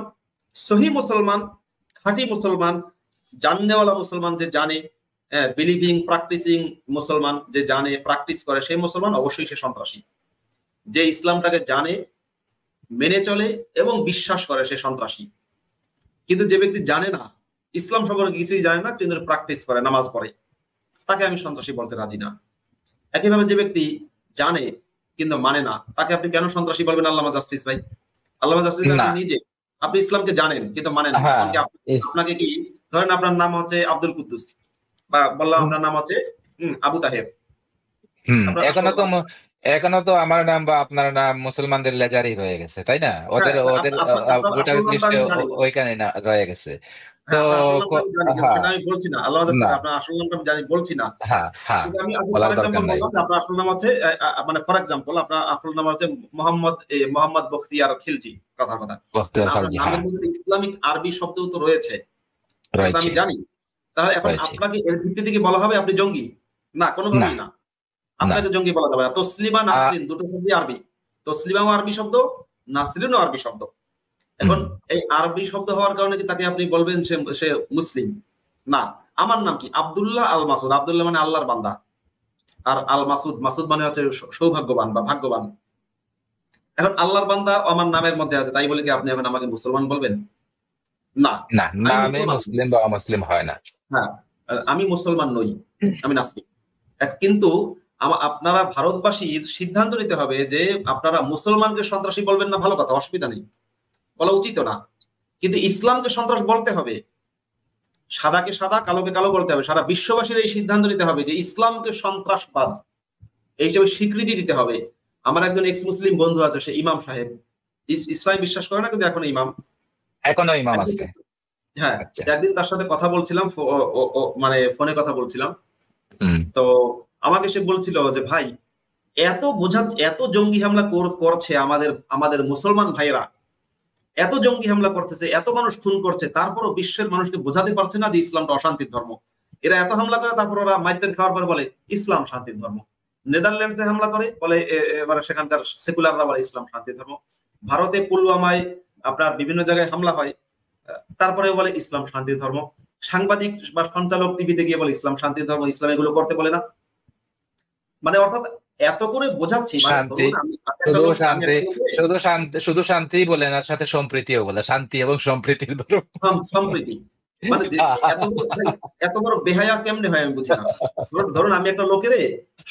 Speaker 1: সহি মুসলমান, খাঁটি মুসলমান, জাননেওয়ালা মুসলমান, যে জানে, বিলিভিং প্র্যাকটিসিং মুসলমান, যে জানে প্র্যাকটিস করে, সেই মুসলমান অবশ্যই সে সন্ত্রাসী। যে ইসলামটাকে জানে, মেনে চলে এবং বিশ্বাস করে, সে সন্ত্রাসী। কিন্তু যে ব্যক্তি জানে না, ইসলাম সম্পর্কে কিছুই জানে না, কিন্তু প্র্যাকটিস করে, নামাজ পড়ে, তাকে আমি সন্ত্রাসী বলতে রাজি না। একইভাবে যে ব্যক্তি জানে কিন্তু মানে না, তাকে আপনি কেন সন্ত্রাসী বলবেন? আল্লামা জাস্টিস ভাই, আল্লামা জাস্টিস আপনি নিজে, আপনি ইসলামকে জানেন কিন্তু মানেন না। আপনাকে কি ধরেন আপনার নাম হচ্ছে আব্দুল কুদ্দুস, বা বললাম আপনার নাম হচ্ছে আবু তাহের,
Speaker 2: এখনো তো আমার নাম বা আপনার নাম মুসলমানদের লেজারই রয়ে গেছে, তাই না? ওদের ভোটার লিস্টে ওইখানে না রয়ে গেছে। তো
Speaker 1: আমি বলছি না আল্লাহ আপনার আসল নামটা আমি জানি, বলছি না। আমি আপনার আসল নাম হচ্ছে, মানে ফর এক্সাম্পল আপনার আসল নাম হচ্ছে মোহাম্মদ বখতিয়ার খিলজি, কথার কথা। নামের মধ্যে ইসলামিক আরবি শব্দ তো রয়েছে, আমি জানি। তাহলে এখন আপনাকে এর ভিত্তি থেকে বলা হবে আপনি জঙ্গি? না, কোনোভাবেই না, আপনাকে জঙ্গি বলা যাবে না। তসলিমা নাসরিন দুটো শব্দই আরবি, তসলিমাও আরবি শব্দ, নাসরিনও আরবি শব্দ। এখন এই আরবি শব্দ হওয়ার কারণে কি তাকে আপনি বলবেন সে মুসলিম? না। আমার নাম কি? আব্দুল্লাহ আল মাসুদ। আব্দুল্লাহ মানে আল্লাহর বান্দা, আর আল মাসুদ, মাসুদ মানে হচ্ছে সৌভাগ্যবান বা ভাগ্যবান। এখন আল্লাহর বান্দা আমার নামের মধ্যে আছে, তাই বলে কি আপনি এখন আমাকে মুসলমান বলবেন? না,
Speaker 2: নামে মুসলিম বা অমুসলিম হয় না।
Speaker 1: হ্যাঁ, আমি মুসলমান নই, আমি নাস্তিক। কিন্তু আপনারা ভারতবাসীর সিদ্ধান্ত নিতে হবে যে আপনারা মুসলমানকে সন্ত্রাসী বলবেন না, ভালো কথা, অসুবিধা নেই, বলা উচিত না। কিন্তু ইসলামকে সন্ত্রাস বলতে হবে, সাদাকে সাদা, কালোকে কালো বলতে হবে। সারা বিশ্ববাসীর এই সিদ্ধান্ত নিতে হবে যে ইসলামকে সন্ত্রাসবাদ এই হিসেবে স্বীকৃতি দিতে হবে। আমার একজন এক্স মুসলিম বন্ধু আছে, সে ইমাম সাহেব, ইসলাম বিশ্বাস করে না, কিন্তু এখনো ইমাম
Speaker 2: আছে।
Speaker 1: হ্যাঁ, একদিন তার সাথে কথা বলছিলাম, মানে ফোনে কথা বলছিলাম, তো আমাকে সে বলছিল যে ভাই, এত জঙ্গি হামলা করছে আমাদের মুসলমান ভাইয়েরা, এত জঙ্গি হামলা করতেছে, এত মানুষ খুন করছে, তারপরও বিশ্বের মানুষকে বোঝাতে পারছে না যে ইসলামটা অশান্তির ধর্ম। এরা এত হামলা করে, তারপর ওরা মাইটের খাওয়ার পর বলে ইসলাম শান্তির ধর্ম। নেদারল্যান্ডসে হামলা করে, বলে এবারে সেখানকার সেকুলাররা বলে ইসলাম শান্তির ধর্ম। ভারতে পুলওয়ামায় আপনার বিভিন্ন জায়গায় হামলা হয়, তারপরে বলে ইসলাম শান্তির ধর্ম। সাংবাদিক বা সঞ্চালক টিভিতে গিয়ে বলে ইসলাম শান্তির ধর্ম, ইসলাম এগুলো করতে বলে না। মানে অর্থাৎ এত করে বোঝাচ্ছি,
Speaker 2: শুধু শান্তি বলে না, সাথে সম্প্রীতিও বলে, শান্তি এবং সম্প্রীতির ধর্ম,
Speaker 1: সম্প্রীতি। মানে যে এত বড় বেহায়া কেমনে হয় আমি বুঝি না। ধরুন আমি একটা লোকের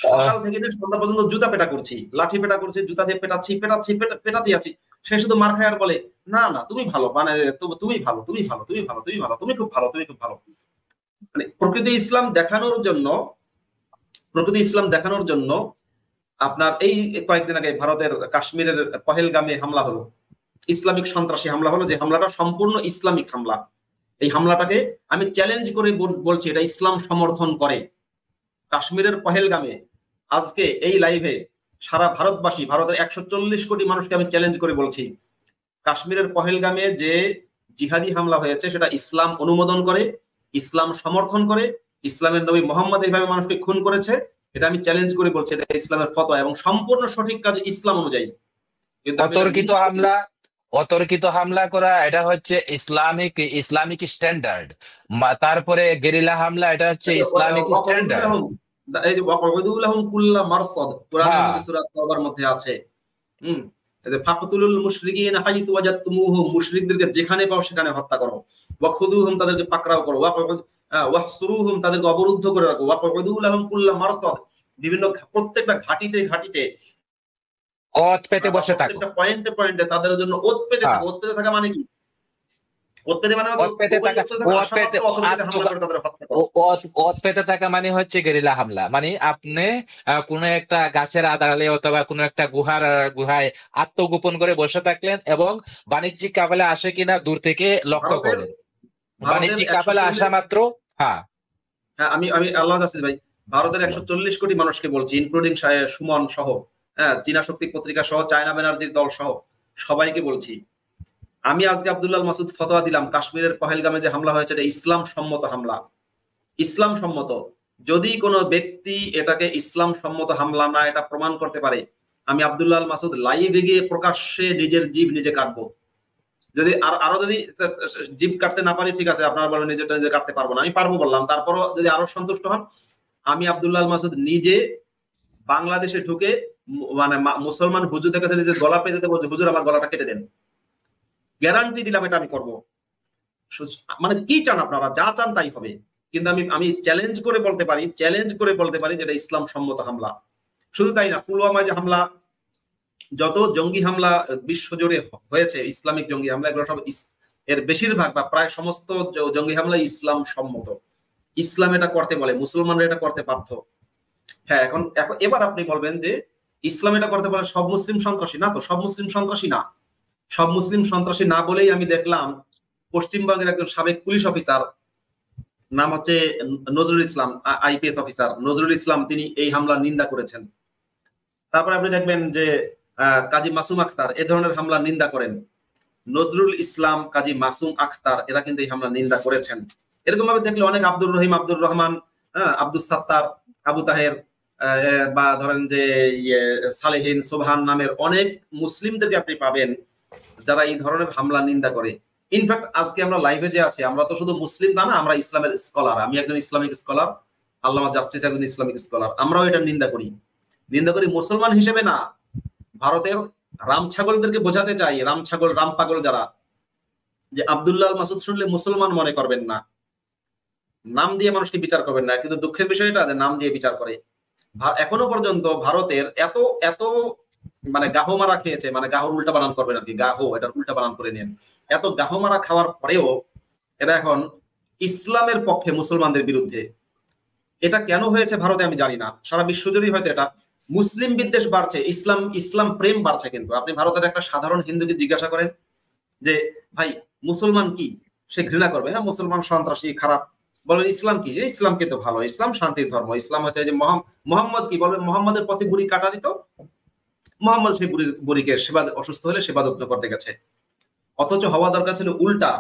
Speaker 1: সকাল থেকে সন্ধ্যা পর্যন্ত জুতা পেটা করছি, লাঠি পেটা করছি, জুতা দিয়ে পেটাতে আছি, সে শুধু মার খায় আর বলে না না তুমি ভালো, মানে তুমি ভালো, তুমি ভালো, তুমি ভালো, তুমি ভালো, তুমি খুব ভালো, তুমি খুব ভালো। মানে প্রকৃতি ইসলাম দেখানোর জন্য আপনার এই কয়েকদিন আগে ভারতের কাশ্মীরের পহেলগামে হামলা হলো, ইসলামিক সন্ত্রাসী হামলা হলো, যে হামলাটা সম্পূর্ণ ইসলামিক হামলা। এই হামলাটাকে আমি চ্যালেঞ্জ করে বলছি এটা ইসলাম সমর্থন করে। কাশ্মীরের পহেলগামে আজকে এই লাইভে সারা ভারতবাসী, ভারতের 140 কোটি মানুষকে আমি চ্যালেঞ্জ করে বলছি, কাশ্মীরের পহেলগামে যে জিহাদি হামলা হয়েছে সেটা ইসলাম অনুমোদন করে, ইসলাম সমর্থন করে, ইসলামের নবী মোহাম্মদ এইভাবে মানুষকে খুন করেছে, এটা আমি চ্যালেঞ্জ করে বলছি এটা ইসলামের ফতোয়া এবং সম্পূর্ণ সঠিক কাজ ইসলাম অনুযায়ী।
Speaker 2: অতর্কিত হামলা করা এটা হচ্ছে ইসলামিক স্ট্যান্ডার্ড। তারপরে গেরিলা হামলা এটা হচ্ছে ইসলামিক স্ট্যান্ডার্ড।
Speaker 1: এই যে ওয়াকউদুলাহুম কুল্লা মারসাদ কোরআনের মধ্যে সূরা তাওবার মধ্যে আছে। এই যে ফাকতুলুল মুশরিকিন হাইতু ওয়াজাদতুমুহুম, মুশরিকদেরকে যেখানে পাও সেখানে হত্যা করো। ওয়াখুযুহুম, তাদেরকে পাকড়াও করো। ওয়াহসুরুহুম, তাদেরকে অবরুদ্ধ করে রাখো। ওয়াকউদুলাহুম কুল্লা মারসাদ, বিভিন্ন প্রত্যেকটা ঘাটিতে
Speaker 2: ওত পেতে বসে থাকো,
Speaker 1: পয়েন্টে তাদের জন্য ওত পেতে থাকো। ওত পেতে থাকা মানে কি? ওত
Speaker 2: পেতে থাকা মানে হচ্ছে গেরিলা হামলা। মানে আপনি কোন একটা গাছের আড়ালে অথবা কোন একটা গুহায় আত্মগোপন করে বসে থাকলেন এবং বাণিজ্যিক কাফেলা আসে কিনা দূর থেকে লক্ষ্য করলেন। বাণিজ্যিক কাফেলা আসা মাত্র
Speaker 1: আমি আল্লাহ হাফেজ ভাই, ভারতের 140 কোটি মানুষকে বলছি, ইনক্লুডিং সুমন সহ, চীনা শক্তি পত্রিকা সহ, চায়না ব্যানার্জির দল সহ সবাইকে বলছি, আমি আজকে আব্দুল্লাহ মাসুদ ফতোয়া দিলাম কাশ্মীরের পহেলগামে যে হামলা হয়েছে এটা ইসলাম সম্মত হামলা, ইসলাম সম্মত। যদি কোনো ব্যক্তি এটাকে ইসলাম সম্মত হামলা না এটা প্রমাণ করতে পারে, আমি আব্দুল্লাহ মাসুদ লাইভে গিয়ে প্রকাশ্যে নিজের জীব নিজে কাটবো। যদি আরো যদি জীব কাটতে না পারি ঠিক আছে, আপনারা বলেন নিজেরটা নিজে কাটতে পারবো না, আমি পারবো বললাম, তারপরও যদি আরো সন্তুষ্ট হন, আমি আব্দুল্লাহ মাসুদ নিজে বাংলাদেশে ঢুকে মানে মুসলমান হুজুরদের কাছে নিজের গলা পেতে দেবো, হুজুর আমার গলাটা কেটে দেন, গ্যারান্টি দিলাম এটা আমি করবো। মানে কি চান আপনারা, যা চান তাই হবে, কিন্তু আমি চ্যালেঞ্জ করে বলতে পারি যেটা ইসলাম সম্মত হামলা। শুধু তাই না, পুলওয়ামায় যে হামলা, যত জঙ্গি হামলা বিশ্বজুড়ে হয়েছে, ইসলামিক জঙ্গি হামলা, এগুলো সব এর বেশিরভাগ বা প্রায় সমস্ত জঙ্গি হামলা ইসলাম সম্মত। ইসলাম এটা করতে বলে, মুসলমানরা এটা করতে বাধ্য। হ্যাঁ, এখন এবার আপনি বলবেন যে ইসলাম এটা করতে বলে সব মুসলিম সন্ত্রাসী না, তো সব মুসলিম সন্ত্রাসী না। সব মুসলিম সন্ত্রাসী না বলেই আমি দেখলাম পশ্চিমবঙ্গের একজন সাবেক পুলিশ অফিসার, নাম হচ্ছে নজরুল ইসলাম, আইপিএস অফিসার নজরুল ইসলাম, তিনি এই হামলার নিন্দা করেছেন। তারপরে আপনি দেখবেন যে কাজী মাসুম আখতার এ ধরনের হামলার নিন্দা করেন। নজরুল ইসলাম, কাজী মাসুম আখতার এরা কিন্তু এই হামলার নিন্দা করেছেন। এরকম ভাবে দেখলে অনেক আব্দুর রহিম, আব্দুর রহমান, আব্দুল সাত্তার, আবু তাহের, বা ধরেন যে সালেহিন, সোবহান নামের অনেক মুসলিমদেরকে আপনি পাবেন যারা এই ধরনের হামলা নিন্দা করে। ইনফ্যাক্ট আজকে আমরা লাইভে যে আছি, আমরা তো শুধু মুসলিম না, আমরা ইসলামের স্কলার। আমি একজন ইসলামিক স্কলার, আল্লামা জাস্টিস একজন ইসলামিক স্কলার। আমরাও এটা নিন্দা করি মুসলমান হিসেবে না, ভারতের রাম ছাগলদেরকে বোঝাতে চাই, রাম পাগল যারা, যে আব্দুল্লাহ মাসুদ শুনলে মুসলমান মনে করবেন না, নাম দিয়ে মানুষকে বিচার করবেন না। কিন্তু দুঃখের বিষয়টা যে নাম দিয়ে বিচার করে। এখনো পর্যন্ত ভারতের এত মানে গাহো মারা খেয়েছে, মানে গাহর উল্টা বানান করবেন আর কি, গাহো এটার উল্টা বানান করে নেন। এত গাহো মারা খাওয়ার পরেও এরা এখন ইসলামের পক্ষে, মুসলমানদের বিরুদ্ধে। এটা কেন হয়েছে ভারতে আমি জানি না, সারা বিশ্ব জুড়েই হয়তো এটা মুসলিম বিদ্বেষ বাড়ছে, ইসলাম প্রেম বাড়ছে। কিন্তু আপনি ভারতের একটা সাধারণ হিন্দুকে জিজ্ঞাসা করেন যে ভাই মুসলমান কি, সে ঘৃণা করবে, হ্যাঁ মুসলমান সন্ত্রাসী, খারাপ। বলেন ইসলাম কি, ইসলাম কিন্তু ভালো, ইসলাম শান্তির ধর্ম, ইসলাম হচ্ছে যে মোহাম্মদ কি, বলবেন মোহাম্মদের পথে বুড়ি কাটা দিত, মোহাম্মদ সেই বুড়িকে অসুস্থ হলে সেবা যত্ন করতে গেছে। অথচ হওয়া দরকার ছিল উল্টা,